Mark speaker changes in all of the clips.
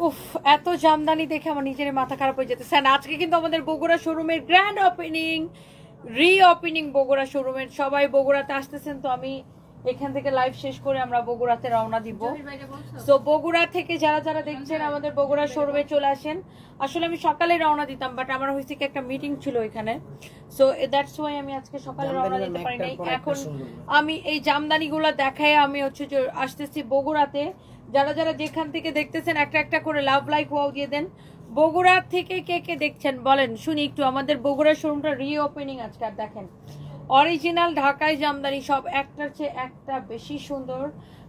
Speaker 1: উফ, এত জামদানি দেখে আমার নিজের মাথা খারাপ হয়ে যেতেছে। আজকে কিন্তু আমাদের বগুড়া শোরুমের গ্র্যান্ড ওপেনিং, রিওপেনিং বগুড়া শোরুমের। সবাই বগুড়াতে আসতেছেন, তো আমি এখান থেকে লাইভ শেষ করে আমরা বগুড়াতে রওনা দিব। তো বগুড়া থেকে যারা যারা দেখছেন আমাদের বগুড়া শোরুমে চলে আসেন। আসলে আমি সকালে রওনা দিতাম, বাট আমার হয়েছে কি একটা মিটিং ছিল এখানে, সো দ্যাটস ওয়াই আমি আজকে সকালে রওনা দিতে পারি নাই। এখন আমি এই জামদানিগুলো দেখাই আমি হচ্ছে যে আসতেছি বগুড়াতে। যারা যারা যেখান থেকে দেখতেছেন একটা একটা করে লাভ লাইক ওয়াও দিয়ে দেন। বগুড়া থেকে কে কে দেখছেন বলেন শুনি একটু। আমাদের বগুড়া শোরুমটা রিওপেনিং আজকে। আর দেখেন অরিজিনাল ঢাকায় জামদানি সব একটার চেয়ে একটা বেশি সুন্দর।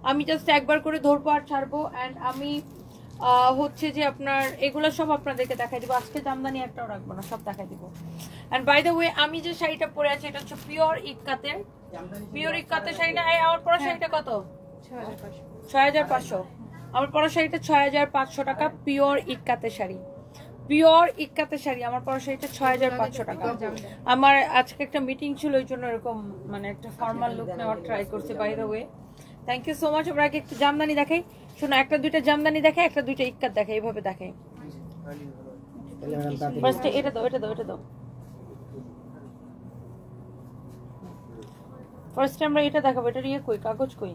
Speaker 1: আমি জাস্ট একবার করে ধরবো আর ছাড়বো। অ্যান্ড আমি হচ্ছে যে আপনার এগুলো সব আপনাদেরকে দেখাই দিব। আজকে জামদানি একটাও রাখবো না, সব দেখাই দিব। অ্যান্ড বাই দ্য ওয়ে আমি যে শাড়িটা পরে আছি এটা হচ্ছে পিওর ইক্কাতের। পিওর ইক্কাতের শাড়িটা। আমার পরা শাড়িটা কত? 6500। আমার পরা শাড়িটা 6500 টাকা। পিওর ইক্কাতের শাড়ি, পিওর ইক্কাতের শাড়ি। আমার পরা শাড়িটা 6500 টাকা। আমার আজকে একটা মিটিং ছিল, ওই জন্য এরকম মানে একটা ফর্মাল লুক নেওয়ার ট্রাই করছি। By the way thank you so much. আমরা আগে একটু জামদানি দেখাই। শোনো, একটা দুইটা জামদানি দেখাই, একটা দুইটা ইক্কাত দেখাই, এইভাবে দেখাই। ফার্স্টে এটা দাও, এটা দাও, এটা দাও। ফার্স্টে আমরা এটা দেখাবো। এটা ইয়ে কই, কাগজ কই?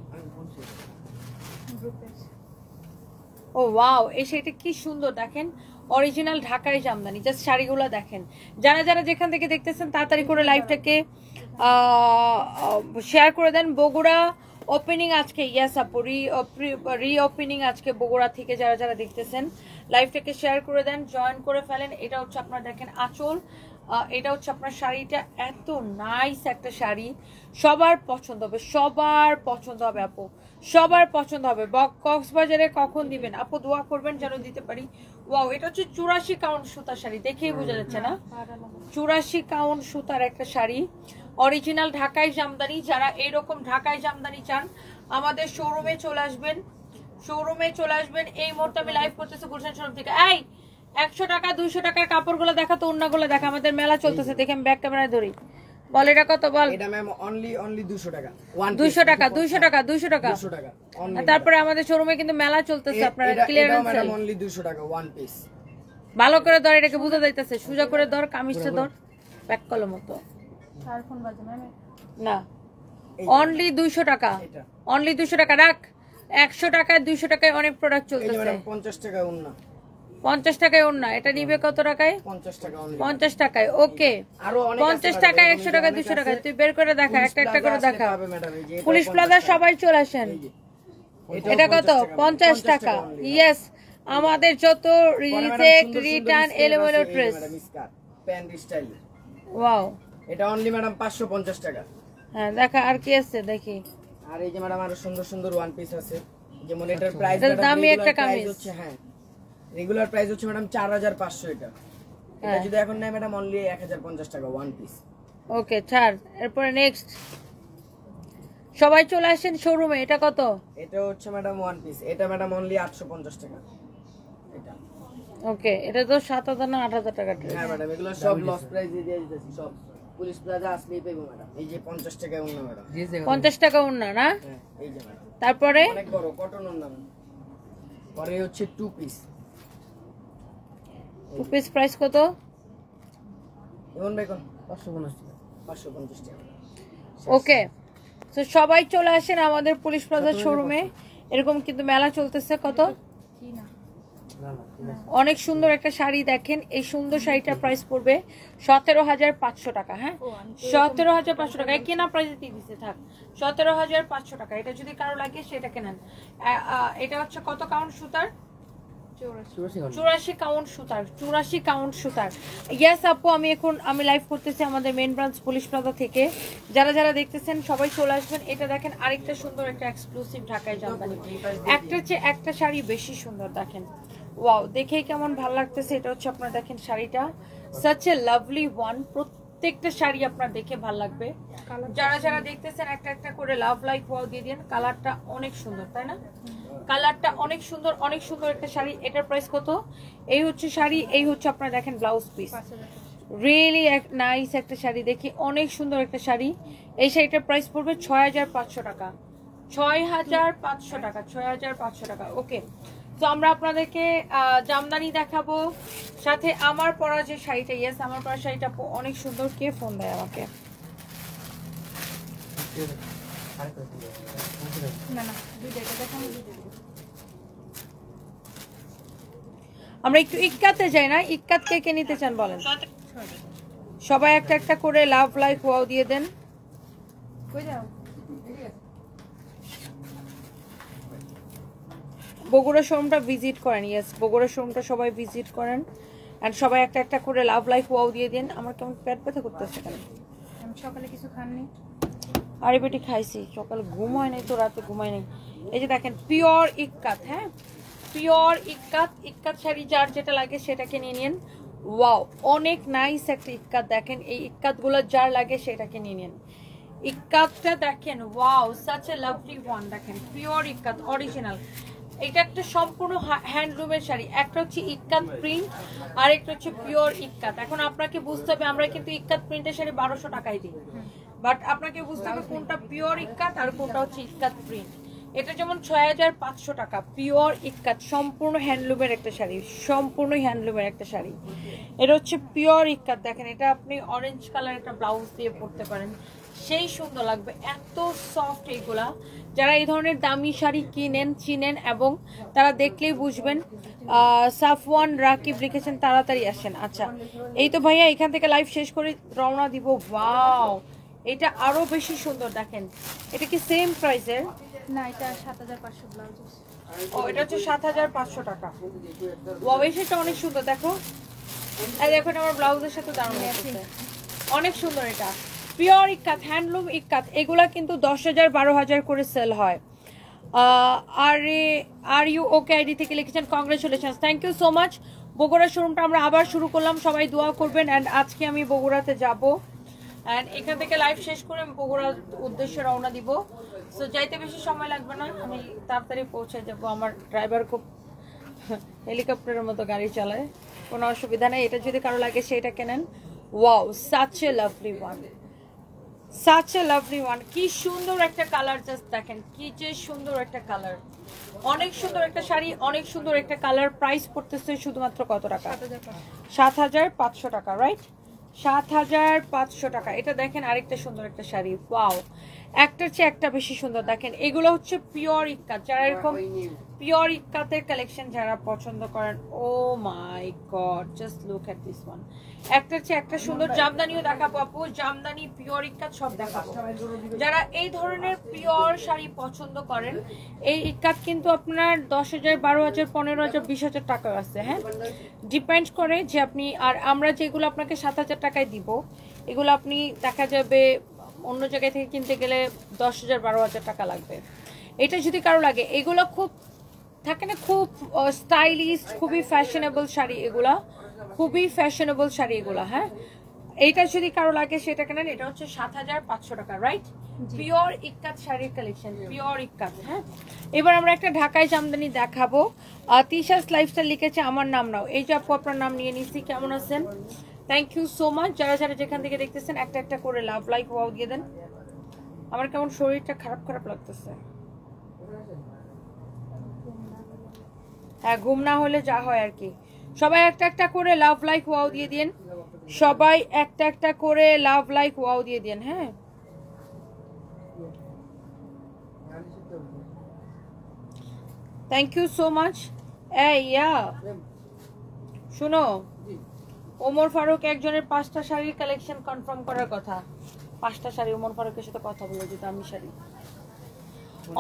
Speaker 1: ও ওয়াও, এই শাড়িটা কি সুন্দর দেখেন। অরিজিনাল ঢাকায় জামদানি। জাস্ট শাড়িগুলো দেখেন। যারা যারা যেখান থেকে দেখতেছেন তাড়াতাড়ি করে লাইভটাকে শেয়ার করে দেন। বগুড়া ওপেনিং আজকে, ইয়েস আপু, রিওপেনিং আজকে বগুড়া থেকে যারা যারা দেখতেছেন লাইভটাকে শেয়ার করে দেন, জয়েন করে ফেলেন। এটা হচ্ছে আপনার দেখেন আঁচল, এটা হচ্ছে আপনার শাড়িটা। এত নাইস একটা শাড়ি, সবার পছন্দ হবে, সবার পছন্দ হবে আপু, সবার পছন্দ হবে। কক্সবাজারে কখন দিবেন আপু? দোয়া করবেন যেন দিতে পারি। ওয়াও, এটা হচ্ছে 84 কাউন্ট সুতার শাড়ি, দেখেই বোঝা যাচ্ছে না? 84 কাউন্ট সুতার একটা শাড়ি, অরিজিনাল ঢাকাই জামদানি। যারা এইরকম ঢাকাই জামদানি চান আমাদের শোরুমে চলে আসবেন, শোরুমে চলে আসবেন। এই মুহূর্তে আমি লাইভ করতেছি গুলশান শোরুম থেকে। এই 100 টাকা 200 টাকার কাপড়গুলো দেখা, তো ওন্নাগুলো দেখা। আমাদের মেলা চলতেছে, দেখে আমি ব্যাক ক্যামেরায় ধরি। বল এটা কত? বল।
Speaker 2: এটা ম্যাম অনলি 200 টাকা।
Speaker 1: 200 টাকা 200 টাকা 200 টাকা
Speaker 2: 200 টাকা।
Speaker 1: তারপরে আমাদের শোরুমে কিন্তু মেলা চলতেছে, আপনারা ক্লিয়ারেন্স সেল।
Speaker 2: ম্যাডাম অনলি 200 টাকা ওয়ান পিস।
Speaker 1: ভালো করে ধর, এটাকে বুঝা যাইতেছে। সোজা করে ধর, কামিজটা ধর, প্যাক কলার মতো।
Speaker 3: আর ফোন বাজে ম্যাম
Speaker 1: না, অনলি 200 টাকা, অনলি 200 টাকা রাখ। 100 টাকায় 200 টাকায় অনেক প্রোডাক্ট চলতেছে।
Speaker 2: ম্যাডাম 50 টাকা ওন্না,
Speaker 1: 50 টাকায় ওন্না। এটা নিবে কত টাকায়?
Speaker 2: 50 টাকা অনলি।
Speaker 1: 50 টাকায়। ওকে,
Speaker 2: আরো অনেক
Speaker 1: 50 টাকায় 100 টাকায় 200 টাকায়। তুই বের করে দেখা, একটা একটা করে দেখা। পুলিশ প্লাজা সবাই চলে আসেন। এটা কত? 50 টাকা। ইয়েস, আমাদের যত রিজেক্ট রিটার্ন এলোমেলো ড্রেস,
Speaker 2: প্যান্ট স্টাইল।
Speaker 1: ওয়াও,
Speaker 2: এটা অনলি ম্যাডাম 550 টাকা।
Speaker 1: হ্যাঁ দেখা, আর কি আছে দেখি।
Speaker 2: আর এই যে ম্যাডাম আরো সুন্দর সুন্দর ওয়ান পিস আছে, যেমন এটার প্রাইস
Speaker 1: দামি একটা কামিজ
Speaker 2: হচ্ছে, হ্যাঁ রেগুলার প্রাইস হচ্ছে ম্যাডাম 4500 এটা। এটা যদি এখন নেয় ম্যাডাম অনলি 1050 টাকা ওয়ান পিস।
Speaker 1: ওকে ছাড়। এরপরে নেক্সট সবাই চলে আসেন শোরুমে। এটা কত?
Speaker 2: এটা হচ্ছে ম্যাডাম ওয়ান পিস, এটা ম্যাডাম অনলি 850 টাকা এটা।
Speaker 1: ওকে, এটা তো 7000 না 8000 টাকা ড্রেস।
Speaker 2: হ্যাঁ ম্যাডাম, এগুলো সব লস প্রাইস দিয়ে দিতেছি সব। পুলিশ প্লাজা আসলেই পাবো ম্যাডাম। এই যে 50 টাকা ওন্না ম্যাডাম,
Speaker 1: 50 টাকা ওন্না না?
Speaker 2: হ্যাঁ এই যে ম্যাডাম।
Speaker 1: তারপরে
Speaker 2: অনেক বড় কটন ওন্না। পরে হচ্ছে two piece.
Speaker 1: Two piece price কত?
Speaker 2: এমন বেকন 550 টাকা, 550 টাকা।
Speaker 1: ওকে, তো সবাই চলে আসেন আমাদের পুলিশ প্লাজা শোরুমে। এরকম কিন্তু মেলা চলতেছে। কত? অনেক সুন্দর একটা শাড়ি দেখেন। এই সুন্দর শাড়িটার প্রাইস পড়বে 17500 টাকা। হ্যাঁ 17500 টাকা। কেনা প্রাইসে দিয়ে দিচ্ছে, থাক 17500 টাকা। এটা যদি কারো লাগে সেটা কেনেন। এটা হচ্ছে কত কাউন্ট সুতার? 84 কাউন্ট সুতার, 84 কাউন্ট সুতার। ইয়েস আপু, আমি লাইভ করতেছি আমাদের মেন ব্রাঞ্চ পুলিশ প্লাজা থেকে। যারা যারা দেখতেছেন সবাই চলে আসবেন। এটা দেখেন আরেকটা সুন্দর একটা এক্সক্লুসিভ ঢাকায় জামদানি। একটা চেয়ে একটা শাড়ি বেশি সুন্দর দেখেন। ওয়াও, দেখেই কেমন ভালো লাগতেছে। এটা হচ্ছে আপনারা দেখেন শাড়িটা, সাচ এ লাভলি ওয়ান। প্রত্যেকটা শাড়ি আপনার দেখে ভালো লাগবে। যারা যারা দেখতেছেন একটা একটা করে লাভ লাইক ওয়াও দিয়ে দিন। কালারটা অনেক সুন্দর, তাই না? কালারটা অনেক সুন্দর, অনেক সুন্দর একটা শাড়ি। এটার প্রাইস কত? এই হচ্ছে শাড়ি, এই হচ্ছে আপনারা দেখেন ব্লাউজ পিস। রিয়েলি নাইস একটা শাড়ি, দেখি অনেক সুন্দর একটা শাড়ি। এই শাড়িটার প্রাইস পড়বে 6500 টাকা। 6500 টাকা, 6500 টাকা। ওকে, তো আমরা আপনাদেরকে জামদানি দেখাবো, সাথে আমার পরা যে শাড়িটা, ইয়েস আমার পরা শাড়িটা অনেক সুন্দর। কে ফোন দেয় আমাকে?
Speaker 3: না না দুইটা এটা দেখাম
Speaker 1: আমরা একটু ইক্কাতে যাই না? ইক্কাত কে কে নিতে চান বলেন? সবাই একটা একটা করে লাভ লাইক ওয়াও দিয়ে দেন।
Speaker 3: কই যাও
Speaker 1: বগুড়া শোরুমটা ভিজিট করেন, ইয়েস বগুড়া শোরুমটা সবাই ভিজিট করেন এন্ড সবাই একটা একটা করে লাভ লাইক ওয়াও দিয়ে দেন। আমার কেমন পেট ব্যথা করতেছে কেন?
Speaker 3: আমি সকালে কিছু খাননি।
Speaker 1: আরে বেটি খাইছি, সকালে ঘুম হয় নাই তো, রাতে ঘুমাই নাই। এই যে দেখেন পিওর ইক্কাত, হ্যাঁ পিওর ইক্কাত। ইক্কাত শাড়ি যার যেটা লাগে সেটাকে নিয়ে নিন। ওয়াও অনেক নাইস একটা ইক্কাত, দেখেন এই ইক্কাতগুলো যার লাগে সেটাকে নিয়ে নিন। ইক্কাতটা দেখেন, wow such a lovely one, দেখেন পিওর ইক্কাত অরিজিনাল। এটা একটা সম্পূর্ণ হ্যান্ডলুমের শাড়ি, একটা হচ্ছে ইক্কাত প্রিন্ট আর একটা হচ্ছে পিওর ইক্কাত। এখন আপনাকে বুঝতে হবে, আমরা কিন্তু ইক্কাত প্রিন্টের শাড়ি 1200 টাকায় দিই, বাট আপনাকে বুঝতে হবে কোনটা পিওর ইক্কাত আর কোনটা হচ্ছে ইক্কাত প্রিন্ট। এটা যেমন 6500 টাকা পিওর ইক্কাত, সম্পূর্ণ হ্যান্ডলুমের একটা শাড়ি, সম্পূর্ণ হ্যান্ডলুমের একটা শাড়ি। এটা হচ্ছে পিওর ইক্কাত, দেখেন এটা আপনি অরেঞ্জ কালার একটা ব্লাউজ দিয়ে পরতে পারেন, সেই সুন্দর লাগবে, এত সফট এইগুলা। যারা এই ধরনের দামি শাড়ি কিনেন চিনেন এবং তারা দেখলেই বুঝবেন। সাফওয়ান রাকিব লিখেছেন তাড়াতাড়ি আসেন। আচ্ছা এই তো ভাইয়া এখান থেকে লাইভ শেষ করে রওনা দিব। ওয়াও এটা আরো বেশি সুন্দর, দেখেন এটা কি সেম প্রাইসের?
Speaker 3: না এটা 7500 ব্লাউজ।
Speaker 1: ও এটা হচ্ছে 7500 টাকা। ওয়াও এই শাড়িটা অনেক সুন্দর, দেখো এই দেখুন আমার ব্লাউজের সাথে দারুণ লাগছে, অনেক সুন্দর। এটা পিওর ইক্কাত, হ্যান্ডলুম ইক্কাত, এগুলা কিন্তু 10,000 12,000 করে সেল হয়। আর ইউ ওকে আইডি থেকে লিখেছেন congratulations, thank you so much. Bogura শোরুমটা আমরা আবার শুরু করলাম, সবাই দোয়া করবেন। অ্যান্ড আজকে আমি বগুড়াতে যাব অ্যান্ড এখান থেকে লাইভ শেষ করে আমি বগুড়ার উদ্দেশ্যে রওনা দিব। সো যাইতে বেশি সময় লাগবে না, আমি তাড়াতাড়ি পৌঁছে যাব। আমার ড্রাইভার খুব হেলিকপ্টারের মতো গাড়ি চালায়, কোনো অসুবিধা নেই। এটা যদি কারো লাগে সেটা কেনেন। Wow such a lovely one, such a lovely one, কি সুন্দর একটা কালার, জাস্ট দেখেন কি যে সুন্দর একটা কালার, অনেক সুন্দর একটা শাড়ি, অনেক সুন্দর একটা কালার। প্রাইস পড়তেছে শুধুমাত্র কত টাকা? 7500 টাকা, রাইট? 7500 টাকা। এটা দেখেন আরেকটা সুন্দর একটা শাড়ি, ওয়াও একটার চেয়ে একটা বেশি সুন্দর। দেখেন এগুলো হচ্ছে পিওর ইক্কাত, যারা এরকম পিওর ইক্কাতের কালেকশন যারা পছন্দ করেন, oh my god just look at this one, একটার চেয়ে একটা সুন্দর। জামদানিও দেখাবো আপু, জামদানি পিওর ইক্কাত সব দেখাবো। যারা এই ধরনের পিওর শাড়ি পছন্দ করেন, এই ইক্কাত কিন্তু আপনার 10,000 12,000 15,000 20,000 টাকা আছে, হ্যাঁ ডিপেন্ড করে যে আপনি। আর আমরা যেগুলো আপনাকে 7,000 টাকায় দিব, এগুলো আপনি দেখা যাবে অন্য জায়গায় থেকে কিনতে গেলে 10,000 12,000 টাকা লাগবে। এটা যদি কারো লাগে, এগুলো খুব থাকে না, খুব স্টাইলিশ, খুবই ফ্যাশনেবল শাড়ি, এগুলা খুবই ফ্যাশনেবল শাড়ি এগুলা, হ্যাঁ এইটা যদি কারো লাগে সেটা কেনেন। এটা হচ্ছে 7500 টাকা, রাইট? পিওর ইক্কাত শাড়ির কালেকশন, পিওর ইক্কাত। হ্যাঁ এবার আমরা একটা ঢাকাই জামদানি দেখাবো। তিশাস লাইফস্টাইল লিখেছে আমার নাম নাও। এই যে আপু আপনার নাম নিয়ে নিচ্ছি, কেমন আছেন? Thank you so much. যারা যারা যেখান থেকে দেখতেছেন একটা একটা করে লাভ লাইক ওয়াও দিয়ে দেন। আমার কেমন শরীরটা খারাপ খারাপ লাগতেছে, হ্যাঁ ঘুম না হলে যা হয় আর কি। সবাই একটা একটা করে লাভ লাইক ওয়াও দিয়ে দিন, সবাই একটা একটা করে লাভ লাইক ওয়াও দিয়ে দিন। হ্যাঁ থ্যাংক ইউ সো মাচ। ইয়া শুনো, ওমর ফারুক একজনের 5টা শাড়ির কালেকশন কনফার্ম করার কথা। 5টা শাড়ি ওমর ফারুকের সাথে কথা বলে যে দামি শাড়ি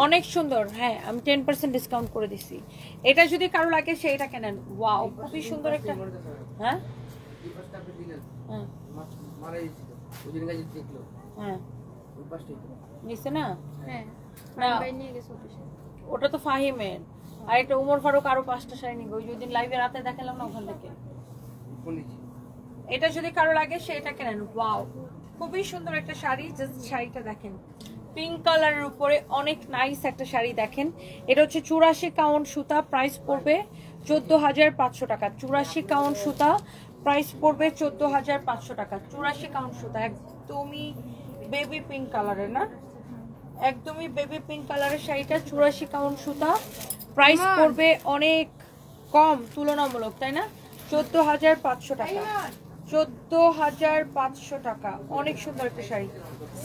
Speaker 1: অনেক সুন্দর। হ্যাঁ আমি 10% ডিসকাউন্ট করে দিছি। এটা যদি কারো লাগে সেটা কেনেন। ওয়াও খুবই সুন্দর একটা। হ্যাঁ হ্যাঁ হ্যাঁ নিছে না?
Speaker 3: হ্যাঁ
Speaker 1: না
Speaker 3: ভাই নিয়ে গেছে অফিসে।
Speaker 1: ওটা তো ফাহিমের। আর একটা উমর ফারুক আরো 5টা শাড়ি নিবে, ওই যেদিন লাইভে রাতে দেখালাম না ওখান থেকে। এটা যদি কারো লাগে সেটা কেনেন। ওয়াও খুবই সুন্দর একটা শাড়ি, জাস্ট শাড়িটা দেখেন, পিঙ্ক কালারের উপরে অনেক নাইস একটা শাড়ি। দেখেন এটা হচ্ছে 84 কাউন্ট সুতা, প্রাইস পড়বে 14,500 টাকা। 84 কাউন্ট সুতা, প্রাইস পড়বে 14,500 টাকা। 84 কাউন্ট সুতা, একদমই বেবি পিঙ্ক কালারের, না একদমই বেবি পিঙ্ক কালারের শাড়িটা। 84 কাউন্ট সুতা, প্রাইস পড়বে অনেক কম তুলনামূলক, তাই না? 14,500 টাকা, 14,500 টাকা। অনেক সুন্দর একটা sari,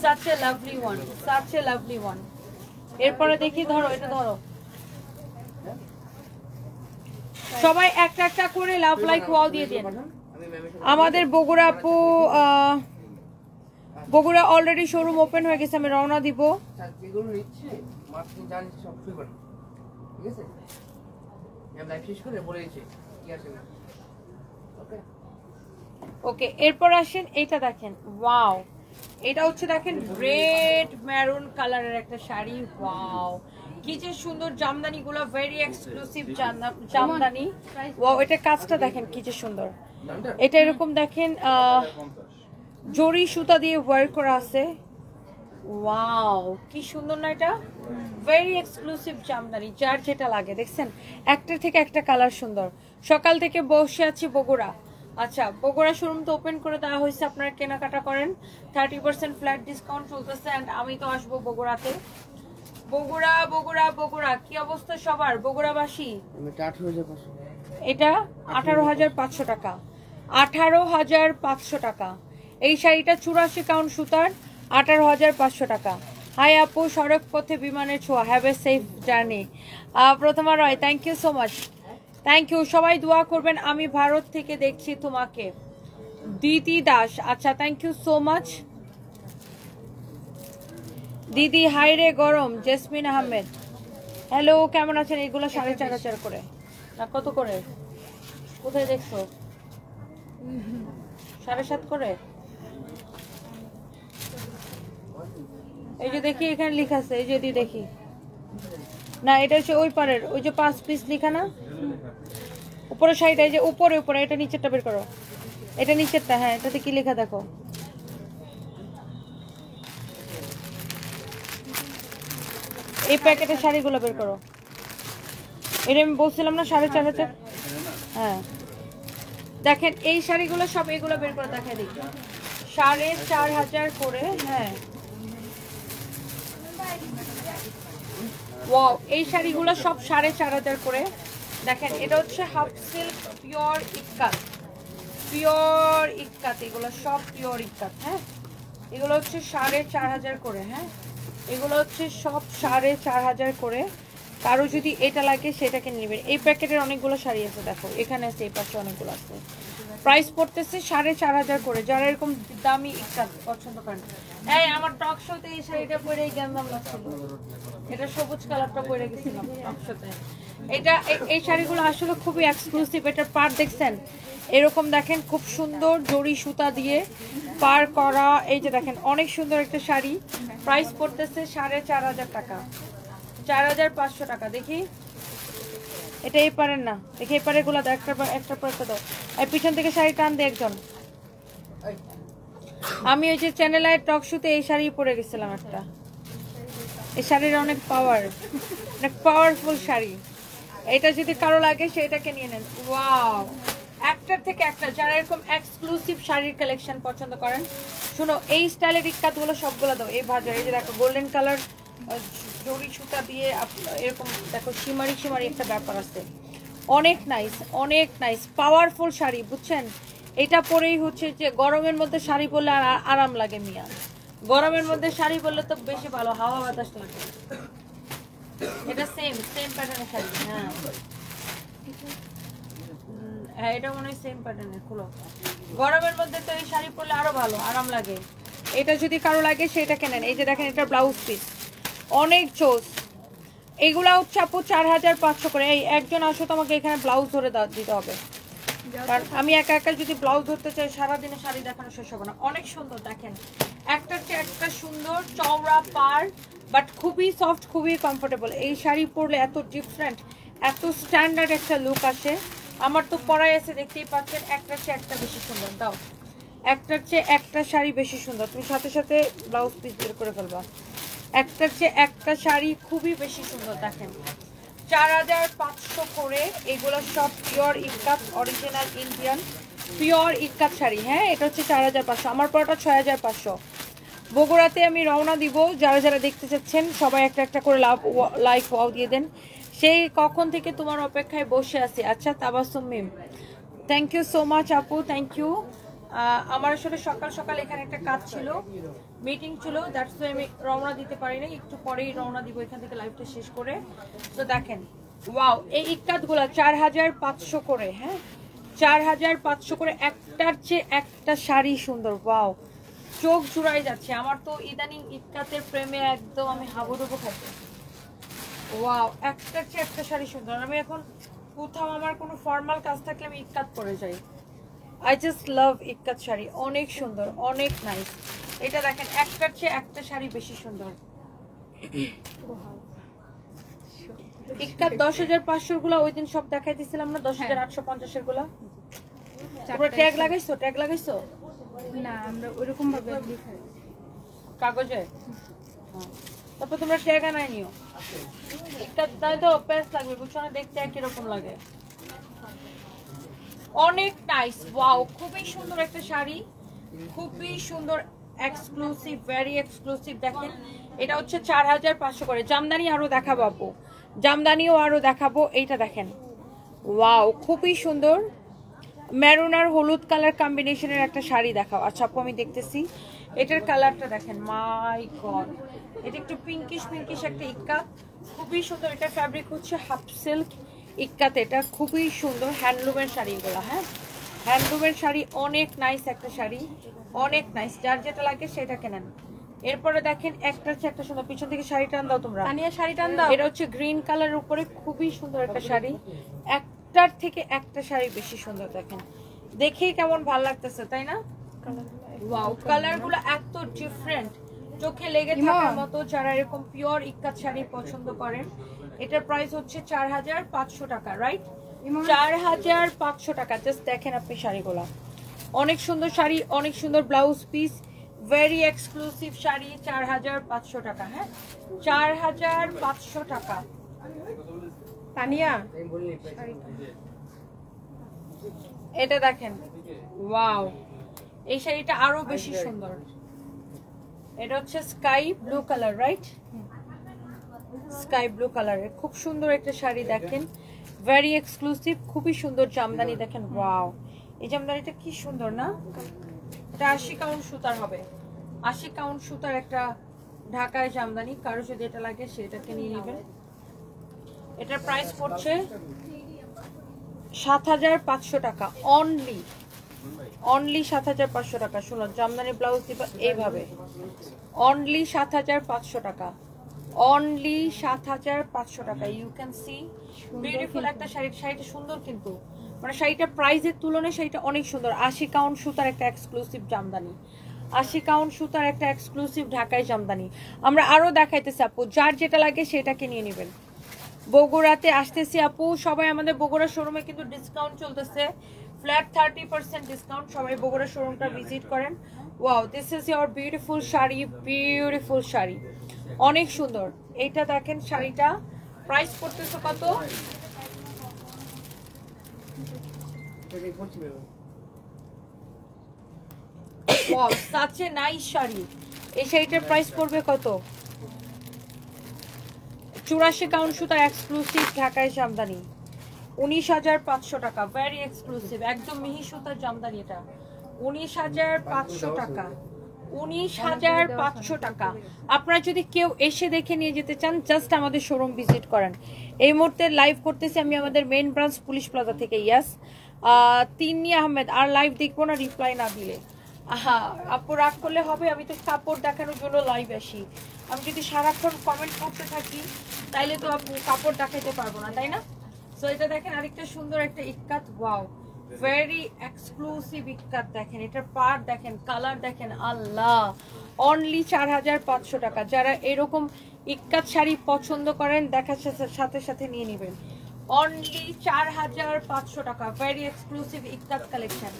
Speaker 1: such a lovely one, such a lovely one। এরপরে দেখি, ধরো এটা ধরো, সবাই একটা একটা করে লাভ লাইক ওয়াও দিয়ে দেন। আমাদের বগুড়া আপু, বগুড়া অলরেডি শোরুম ওপেন হয়ে গেছে, আমি রওনা দিব। ওকে, এরপর আসেন এইটা দেখেন, ওয়াও, এটা হচ্ছে দেখেন রেড মেরুন কালারের একটা শাড়ি। ওয়াও, কি যে সুন্দর জামদানি গুলো, ভেরি এক্সক্লুসিভ জামদানি। ওয়াও, এটা কাজটা দেখেন কি যে সুন্দর। এটা এরকম দেখেন জরি সুতা দিয়ে ওয়ার্ক করা আছে। ওয়াও, কি সুন্দর না এটা, ভেরি এক্সক্লুসিভ জামদানি, যার যেটা লাগে। দেখছেন একটার থেকে একটা কালার সুন্দর। সকাল থেকে বসে আছি বগুড়া। আচ্ছা, বগুড়া শোরুম তো ওপেন করে দেওয়া হয়েছে, আপনারা কেনাকাটা করেন, 30% ফ্ল্যাট ডিসকাউন্ট চলতেছে। এন্ড আমি তো আসবো বগুড়াতে। বগুড়া বগুড়া বগুড়া, কি অবস্থা সবার বগুড়াবাসী? এটা 18,500 টাকা, 18,500 টাকা। এই শাড়িটা 84 কাউন্ট সুতার, 18,500 টাকা। হাই আপু, সড়ক পথে বিমানের ছোঁয়া, have a safe journey. Prothoma Roy, thank you so much, thank you. সবাই দোয়া করবেন, আমি ভারত থেকে দেখছি তোমাকে। দিদি দাস, আচ্ছা, থ্যাংক ইউ সো মাচ দিদি। হাই রে গরম, জেসমিন আহমেদ, হ্যালো, কেমন আছেন? এগুলো 4,500 করে না, কত করে? কোথায় দেখছো? 7.5 করে। এই যে দেখি এখানে লেখা আছে, এই যে দেখি না, এটা হচ্ছে ওই পারের, ওই যে 5 পিস লেখা না উপরে সাইড, এই যে উপরে উপরে, এটা নিচেরটা বের করো, এটা নিচেরটা। হ্যাঁ, এটাতে কি লেখা দেখো। এই প্যাকেটের শাড়িগুলো বের করো। এটা আমি বলছিলাম না 4,500। হ্যাঁ, দেখেন এই শাড়িগুলো সব, এগুলো বের করে দেখা দিই, 4,500 করে। হ্যাঁ, ওয়াও, এই শাড়িগুলো সব 4,500 করে। দেখেন এটা হচ্ছে হাফ সিল্ক পিওর ইক্কাত, পিওর ইক্কাত, এগুলো সব পিওর ইক্কাত। হ্যাঁ, এগুলো হচ্ছে 4,500 করে। হ্যাঁ, এগুলো হচ্ছে সব 4,500 করে। কারো যদি এটা লাগে সেটাকে নেবেন। এই প্যাকেটের অনেকগুলো শাড়ি আছে, দেখো এখানে আছে, এই পাশে অনেকগুলো আছে। প্রাইস পড়তেছে 4,500 করে। যারা এরকম দামি ইক্কাত পছন্দ করেন, এই আমার টক শোতে এই শাড়িটা পরে জ্ঞানদাম লাগছিল, এটা সবুজ কালারটা পরে গেছিলাম টক শোতে। এটা এই শাড়িগুলো আসলে খুবই এক্সক্লুসিভ। এটার পার দেখছেন এরকম, দেখেন খুব সুন্দর জরি সুতা দিয়ে পার করা। এই যে দেখেন অনেক সুন্দর একটা শাড়ি। প্রাইস পড়তেছে 4,500 টাকা, 4,500 টাকা। দেখি এটা এই পারেন না, দেখি এই পারে গুলা একটা পর একটা দাও। এই পিছন থেকে শাড়ি টান দে একজন। আমি ওই যে চ্যানেল টক শোতে এই শাড়ি পরে গেছিলাম একটা। এই শাড়ির অনেক পাওয়ার, অনেক পাওয়ারফুল শাড়ি। এটা যদি কারো লাগে সেটাকে নিয়ে নেন। ওয়াও, একটার থেকে একটা। যারা এরকম এক্সক্লুসিভ শাড়ির কালেকশন পছন্দ করেন, শুনো এই স্টাইলের ইক্কাতগুলো সবগুলো দাও। এই ভাজা, এই যে দেখো গোল্ডেন কালার জরি সুতা দিয়ে এরকম দেখো শিমারি শিমারি একটা ব্যাপার আছে। অনেক নাইস, অনেক নাইস, পাওয়ারফুল শাড়ি, বুঝছেন? এটা পরেই হচ্ছে যে গরমের মধ্যে শাড়ি পরলে আর আরাম লাগে মিয়া। গরমের মধ্যে শাড়ি পরলে তো বেশি ভালো, হাওয়া বাতাস লাগে। এটা সেম প্যাটার্নের শাড়ি। হ্যাঁ হ্যাঁ, এটা মনে হয় সেম প্যাটার্নের। খুলো, গরমের মধ্যে তো এই শাড়ি পরলে আরো ভালো, আরাম লাগে। এটা যদি কারো লাগে সেটা কেনেন। এই যে দেখেন এটা ব্লাউজ পিস, অনেক চোস। এগুলা হচ্ছে আপু 4,500 করে। এই একজন আসো, তোমাকে এখানে ব্লাউজ ধরে দিতে হবে, কারণ আমি একা একা যদি ব্লাউজ ধরতে চাই সারাদিনে শাড়ি দেখানো শেষ হবে না। অনেক সুন্দর, দেখেন একটার চেয়ে একটা সুন্দর, চওড়া পার, বাট খুবই সফট, খুবই কমফোর্টেবল। এই শাড়ি পরলে এত ডিফারেন্ট, এত স্ট্যান্ডার্ড একটা লুক আসে। আমার তো পরাই আছে, দেখতেই পাচ্ছেন। একটার চেয়ে একটা বেশি সুন্দর। দাও, একটার চেয়ে একটা শাড়ি বেশি সুন্দর। তুমি সাথে সাথে ব্লাউজ পিস বের করে ফেলবা। একটার চেয়ে একটা শাড়ি খুবই বেশি সুন্দর। দেখেন 4,500 করে। এগুলো সব পিওর ইক্কাত, অরিজিনাল ইন্ডিয়ান পিওর ইক্কাত শাড়ি। হ্যাঁ, এটা হচ্ছে 4,500। আমার পরটা 6,500। বগুড়াতে আমি রওনা দিব। যারা যারা দেখতে চাচ্ছেন সবাই একটা একটা করে লাইক ওয়াও দিয়ে দেন। সেই কখন থেকে তোমার অপেক্ষায় বসে আছি। আচ্ছা তাবাসসুম মিম, থ্যাংক ইউ সো মাচ আপু, থ্যাংক ইউ। আমার আসলে সকাল সকাল এখানে একটা কাজ ছিল, মিটিং ছিল, দ্যাটস ওয়াই আমি রওনা দিতে পারিনি, একটু পরেই রওনা দিব এখান থেকে লাইভটা শেষ করে। তো দেখেন ওয়াও, এই ইক্কাতগুলো 4500 করে, হ্যাঁ 4500 করে, একটার চেয়ে একটা শাড়ি সুন্দর। ওয়াও, চোখ জুড়াই যাচ্ছে আমার তো ইদানিং ইক্কাতের প্রেমে একদম আমি হাবুডুবু খাচ্ছি। ওয়াও, একটার চেয়ে একটা শাড়ি সুন্দর। আমি এখন কোথাও আমার কোনো ফর্মাল কাজ থাকলে আমি ইক্কাত পরে যাই। আই জাস্ট লাভ ইক্কাত শাড়ি, অনেক সুন্দর, অনেক নাইস। এটা দেখেন একটার চেয়ে একটা শাড়ি বেশি সুন্দর। ইক্কাত 10,500 গুলা ওই দিন সব দেখাই দিছিলাম না, 10,850 গুলা। তোমরা ট্যাগ লাগাইছো? ট্যাগ লাগাইছো
Speaker 3: না, আমরা ওইরকম ভাবে লিখাই
Speaker 1: কাগজে। তারপর তোমরা ট্যাগ আনাই নিও। ইক্কাত দাও তো পেজ লাগবে, বুঝছো না, দেখতে একই রকম লাগে। অনেক নাইস, ওয়াও, খুবই সুন্দর একটা শাড়ি, খুবই সুন্দর, এক্সক্লুসিভ, ভেরি এক্সক্লুসিভ। দেখেন এটা হচ্ছে 4500 করে। জামদানি আরো দেখাবো আপু, জামদানিও আরো দেখাবো। এইটা দেখেন, ওয়াও, খুবই সুন্দর, মেরুন আর হলুদ কালার কম্বিনেশনের একটা শাড়ি দেখাও। আচ্ছা আপু আমি দেখতেছি, এটার কালারটা দেখেন, মাই গড, এটা একটু পিঙ্কিশ পিঙ্কিশ একটা ইক্কাত, খুবই সুন্দর। এটা ফ্যাব্রিক হচ্ছে হাফ সিল্ক ইক্কাত, এটা খুবই সুন্দর, হ্যান্ডলুমের শাড়ি এগুলো, হ্যাঁ হ্যান্ডলুমের শাড়ি, অনেক নাইস একটা শাড়ি, অনেক নাইস। যার যেটা লাগে সেটা কেনেন। এরপরে দেখেন একটার চেয়ে একটা সুন্দর, পিছন থেকে শাড়ি টান দাও তোমরা,
Speaker 3: তানিয়া শাড়ি টান দাও।
Speaker 1: এটা হচ্ছে গ্রিন কালারের উপরে খুবই সুন্দর একটা শাড়ি, একটার থেকে একটা শাড়ি বেশি সুন্দর। দেখেন দেখেই কেমন ভালো লাগতেছে, তাই না? ওয়াও, কালারগুলো এত ডিফারেন্ট, চোখে লেগে থাকার মতো। যারা এরকম পিওর ইক্কাত শাড়ি পছন্দ করেন, এটার প্রাইস হচ্ছে 4500 টাকা, রাইট? 4500 টাকা। জাস্ট দেখেন আপনি শাড়িগুলো, অনেক সুন্দর শাড়ি, অনেক সুন্দর blouse piece, very exclusive sari, 4500 টাকা, হ্যাঁ 4500 টাকা।
Speaker 3: তানিয়া
Speaker 1: এটা দেখেন, ওয়াও, এই শাড়িটা আরো বেশি সুন্দর। এটা হচ্ছে sky blue colour, right? Sky blue কালারের খুব সুন্দর একটা শাড়ি, দেখেন ভেরি এক্সক্লুসিভ, খুবই সুন্দর জামদানি। দেখেন ওয়াও, এই জামদানিটা কি সুন্দর না? এটা 80 কাউন্ট সুতার হবে, 80 কাউন্ট সুতার একটা ঢাকায় জামদানি। কারো যদি এটা লাগে সেটাকে নিয়ে নেবেন। এটার প্রাইস পড়ছে 7500 টাকা, অনলি 7500 টাকা। শুনো, জামদানি ব্লাউজ দিবা এইভাবে, অনলি 7500 টাকা, অনলি 7500 টাকা। ইউ ক্যান সি বিউটিফুল একটা শাড়ি। শাড়িটা সুন্দর কিন্তু, মানে শাড়িটা প্রাইসের তুলনায় শাড়িটা অনেক সুন্দর। 80 কাউন্ট সুতার একটা এক্সক্লুসিভ জামদানি, 80 কাউন্ট সুতার একটা এক্সক্লুসিভ ঢাকাই জামদানি। আমরা আরো দেখাইতেছি আপু, যার যেটা লাগে সেটাকে নিয়ে নেবেন। বগুড়াতে আসতেছি আপু, সবাই আমাদের বগুড়া শোরুমে কিন্তু ডিসকাউন্ট চলতেছে, ফ্ল্যাট 30% ডিসকাউন্ট। সবাই বগুড়া শোরুমটা ভিজিট করেন। Wow, this is your beautiful sari, beautiful sari, অনেক সুন্দর। এইটা দেখেন শাড়িটা, প্রাইস পড়তেছে কত? Wow, such a nice sari. এই শাড়িটার প্রাইস পড়বে কত? 84 কাউন্ট সুতার এক্সক্লুসিভ ঢাকায় জামদানি, 19500 টাকা, ভেরি এক্সক্লুসিভ, একদম মিহি সুতার জামদানি। এটা 19500 টাকা, 19500 টাকা। আপনারা যদি কেউ এসে দেখে নিয়ে যেতে চান, জাস্ট আমাদের শোরুম ভিজিট করেন। এই মুহূর্তে লাইভ করতেছি আমি আমাদের মেইন ব্রাঞ্চ পুলিশ প্লাজা থেকে। ইয়াস, তিন্নি আহমেদ, আর লাইভ দেখবো না রিপ্লাই না দিলে। আপু রাগ করলে হবে? আমি তো কাপড় দেখানোর জন্য লাইভ আসি। আমি যদি সারাক্ষণ কমেন্ট করতে থাকি তাইলে তো আপু কাপড় দেখাইতে পারবো না, তাই না? সো এটা দেখেন আরেকটা সুন্দর একটা ইক্কাত, ওয়াও, ভেরি এক্সক্লুসিভ ইক্কাত। দেখেন এটার পাড় দেখেন, কালার দেখেন, আল্লাহ, অনলি 4500 টাকা। যারা এরকম ইক্কাত শাড়ি পছন্দ করেন, দেখার সাথে সাথে নিয়ে নেবেন। অনলি 4500 টাকা, ভেরি এক্সক্লুসিভ ইক্কাত কালেকশন।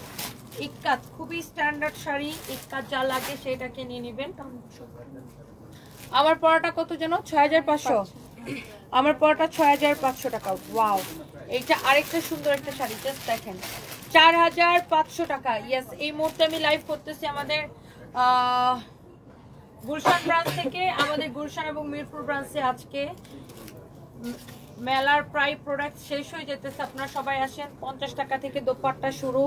Speaker 1: ইক্কাত খুবই স্ট্যান্ডার্ড শাড়ি, ইক্কাত যা লাগে সেটাকে নিয়ে নেবেন। আমার পড়াটা কত যেন? 6500। আমার পড়াটা 6500 টাকা। ওয়াও, এইটা আরেকটা সুন্দর একটা শাড়ি, জাস্ট দেখেন, 4500 টাকা। ইয়েস, এই মুহূর্তে আমি লাইভ করতেছি আমাদের গুলশান ব্রাঞ্চ থেকে। আমাদের গুলশান এবং মিরপুর ব্রাঞ্চে আজকে মেলার প্রায় প্রোডাক্ট শেষ হয়ে যেতেছে, আপনারা সবাই আসেন। 50 টাকা থেকে দোপাট্টা শুরু,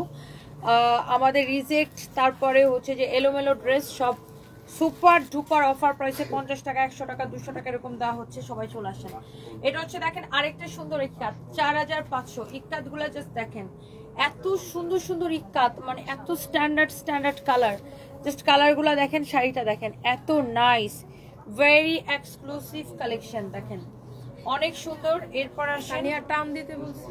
Speaker 1: আমাদের রিজেক্ট, তারপরে হচ্ছে যে এলোমেলো ড্রেস, সব সুপার ডুপার অফার প্রাইসে 50 টাকা, 100 টাকা, 200 টাকা এরকম দেওয়া হচ্ছে। সবাই চলে আসেন। এটা হচ্ছে দেখেন আরেকটা সুন্দর ইক্কাত, 4500। ইক্কাত গুলা জাস্ট দেখেন, এত সুন্দর সুন্দর ইক্কাত, মানে এত স্ট্যান্ডার্ড কালার। জাস্ট কালার গুলা দেখেন, শাড়িটা দেখেন, এত নাইস, ভেরি এক্সক্লুসিভ কালেকশন দেখেন, অনেক সুন্দর। এরপর আসেন,
Speaker 3: টান দিতে বলছি।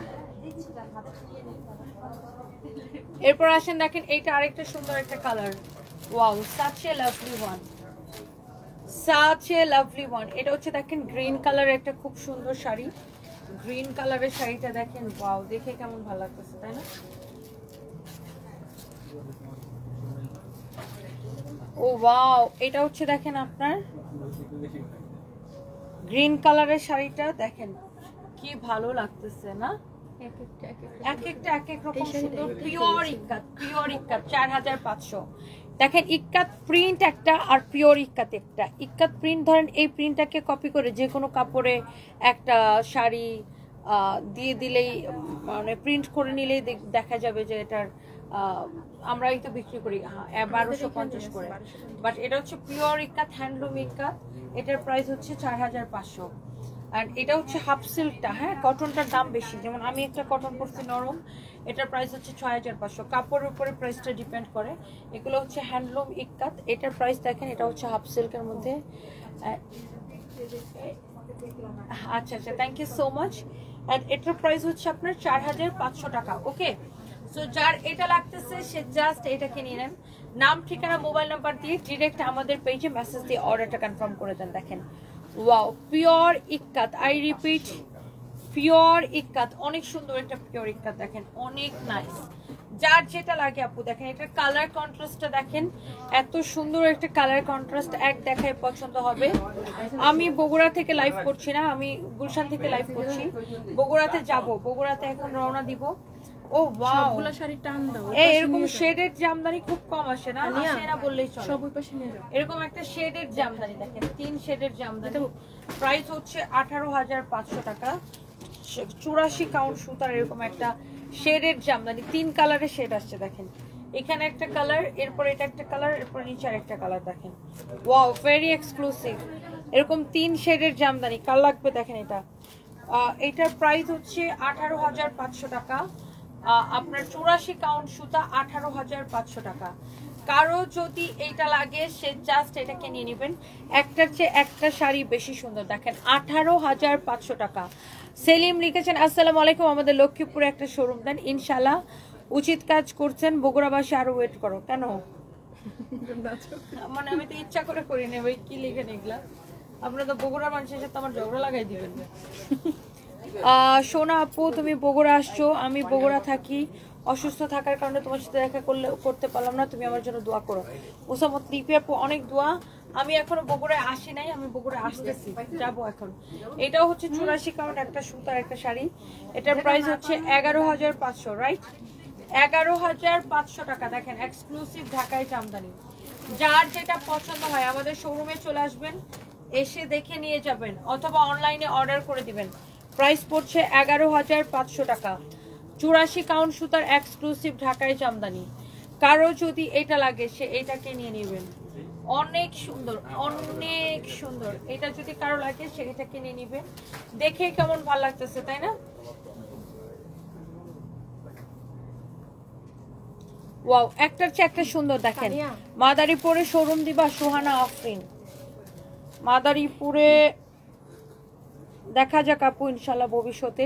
Speaker 1: এরপর আসেন দেখেন, এইটা আরেকটা সুন্দর একটা colour. Wow, such a lovely one, such a lovely one। এটা হচ্ছে দেখেন গ্রিন কালারের একটা খুব সুন্দর শাড়ি, গ্রিন কালারের শাড়িটা দেখেন, ওয়াও, দেখে কেমন ভালো লাগতেছে তাই না? ও ওয়াও, এটা হচ্ছে দেখেন আপনার গ্রিন কালারের শাড়িটা দেখেন কি ভালো লাগতেছে না? এক এক রকম সুন্দর, পিওর ইক্কাত, পিওর ইক্কাত, 4500। দেখেন ইক্কাত প্রিন্ট একটা আর পিওর ইক্কাত একটা। ইক্কাত প্রিন্ট ধরেন এই প্রিন্টটাকে কপি করে যে কোনো কাপড়ে একটা শাড়ি দিয়ে দিলেই, মানে প্রিন্ট করে নিলেই দেখা যাবে যে এটার আমরাই তো বিক্রি করি 1250 করে, বাট এটা হচ্ছে পিওর ইক্কাত, হ্যান্ডলুম ইক্কাত। এটার প্রাইস হচ্ছে 4500। আর এটা হচ্ছে হাফ সিল্কটা, হ্যাঁ, কটনটার দাম বেশি। যেমন আমি একটা কটন পরছি নরম, এটার প্রাইস হচ্ছে 6500। কাপড়ের উপরে প্রাইসটা ডিপেন্ড করে। এগুলো হচ্ছে হ্যান্ডলুম ইক্কাত, এটার প্রাইস দেখেন, এটা হচ্ছে হাফ সিল্কের মধ্যে। আচ্ছা আচ্ছা, thank you so much. And এটার প্রাইস হচ্ছে আপনার 4500 টাকা। ওকে, সো যার এটা লাগতেছে সে জাস্ট এটাকে নিয়ে নেন, নাম, ঠিকানা, মোবাইল নাম্বার দিয়ে ডিরেক্ট আমাদের পেজে মেসেজ দিয়ে অর্ডারটা কনফার্ম করে দেন। দেখেন wow, pure ikat, I repeat, pure ইক্কাত, অনেক সুন্দর একটা পিওর ইক্কাত দেখেন, অনেক নাইস। যার যেটা লাগে আপু দেখেন, এটার কালার কন্ট্রাস্টটা দেখেন, এত সুন্দর একটা কালার কন্ট্রাস্ট, এক দেখায় পছন্দ হবে। আমি বগুড়া থেকে লাইভ করছি না, আমি গুলশান থেকে লাইভ করছি। বগুড়াতে যাব, বগুড়াতে এখন রওনা দিব। ও ওয়াও,
Speaker 3: সবগুলা শাড়ি টান দাও।
Speaker 1: এরকম শেডেড জামদানি খুব কম আসে না, আসে না বললেই চলে।
Speaker 3: সব ওই পাশে নিয়ে যাও।
Speaker 1: এরকম একটা শেডেড জামদানি দেখেন, 3 শেডের জামদানি, প্রাইস হচ্ছে 18500 টাকা। 84 কাউন্ট সুতার এরকম একটা শেডের জামদানি, 3 কালারের শেড আসছে দেখেন। এখানে একটা কালার, এরপর এটা একটা কালার, এরপর নিচে আরেকটা কালার দেখেন। Wow, very exclusive. এরকম 3 শেডের জামদানি, কার লাগবে দেখেন এটা। এটার প্রাইস হচ্ছে 18500 টাকা। আপনার 84 কাউন্ট সুতা, 18500 টাকা। কারো যদি এইটা লাগে সে জাস্ট এটাকে নিয়ে নেবেন। একটার চেয়ে একটা শাড়ি বেশি সুন্দর দেখেন, 18500 টাকা। সেলিম লিখেছেন, আসসালামু আলাইকুম, আমাদের লক্ষ্মীপুরে একটা শোরুম দেন ইনশাল্লাহ। উচিত কাজ করছেন, বগুড়াবাসী আরো ওয়েট করো। কেন? মানে আমি তো ইচ্ছা করে করি না ভাই, কি লিখেন এগুলা? আপনারা তো বগুড়ার মানুষের সাথে আমার ঝগড়া লাগাই দিবেন। সোনা আপু, তুমি বগুড়া আসছো, আমি বগুড়া থাকি, অসুস্থ থাকার কারণে তোমার সাথে দেখা করতে পারলাম না, তুমি আমার জন্য দোয়া করো। ওসামত লিপি আপু, অনেক দোয়া। আমি এখনো বগুড়ায় আসি নাই, আমি বগুড়ায় আসতেছি, যাবো এখন। এটাও হচ্ছে 84 কাউন্ট একটা সুতার একটা শাড়ি, এটার প্রাইস হচ্ছে 11500, রাইট? 11500 টাকা। দেখেন এক্সক্লুসিভ ঢাকায় জামদানি। যার যেটা পছন্দ হয় আমাদের শোরুমে চলে আসবেন, এসে দেখে নিয়ে যাবেন, অথবা অনলাইনে অর্ডার করে দিবেন। প্রাইস পড়ছে 11500 টাকা। 84 কাউন্ট সুতার এক্সক্লুসিভ ঢাকায় জামদানি। কারো যদি এটা লাগে সে এটাকে নিয়ে নেবেন, অনেক সুন্দর, অনেক সুন্দর। এটা যদি কারো লাগে সে এটাকে নিয়ে নেবেন, দেখে কেমন ভালো লাগতেছে তাই না? ওয়াও, একটার চেয়ে একটা সুন্দর দেখেন। মাদারীপুরে শোরুম দিবা সুহানা আফরিন, মাদারীপুরে দেখা যাক আপু ইনশাল্লাহ ভবিষ্যতে।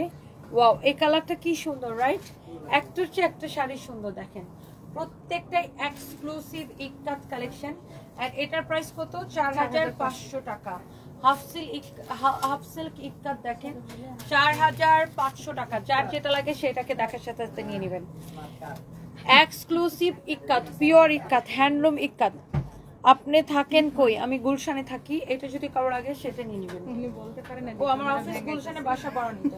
Speaker 1: ওয়াও, এই কালারটা কি সুন্দর, রাইট? একটার চেয়ে একটা শাড়ি সুন্দর দেখেন, প্রত্যেকটাই এক্সক্লুসিভ ইক্কাত কালেকশন। আর এটার প্রাইস কত? 4500 টাকা। হাফ সিল্ক ইক্কাত দেখেন, 4500 টাকা। যার যেটা লাগে সেটাকে দেখার সাথে সাথে নিয়ে নেবেন। এক্সক্লুসিভ ইক্কাত, পিওর ইক্কাত, হ্যান্ডলুম ইক্কাত। আপনি থাকেন কই? আমি গুলশানে থাকি। এটা যদি কারো লাগে সেটা নিয়ে নেবেন।
Speaker 3: বলতে পারে না।
Speaker 1: ও আমার অফিস গুলশানে, বাসা বারানিতে।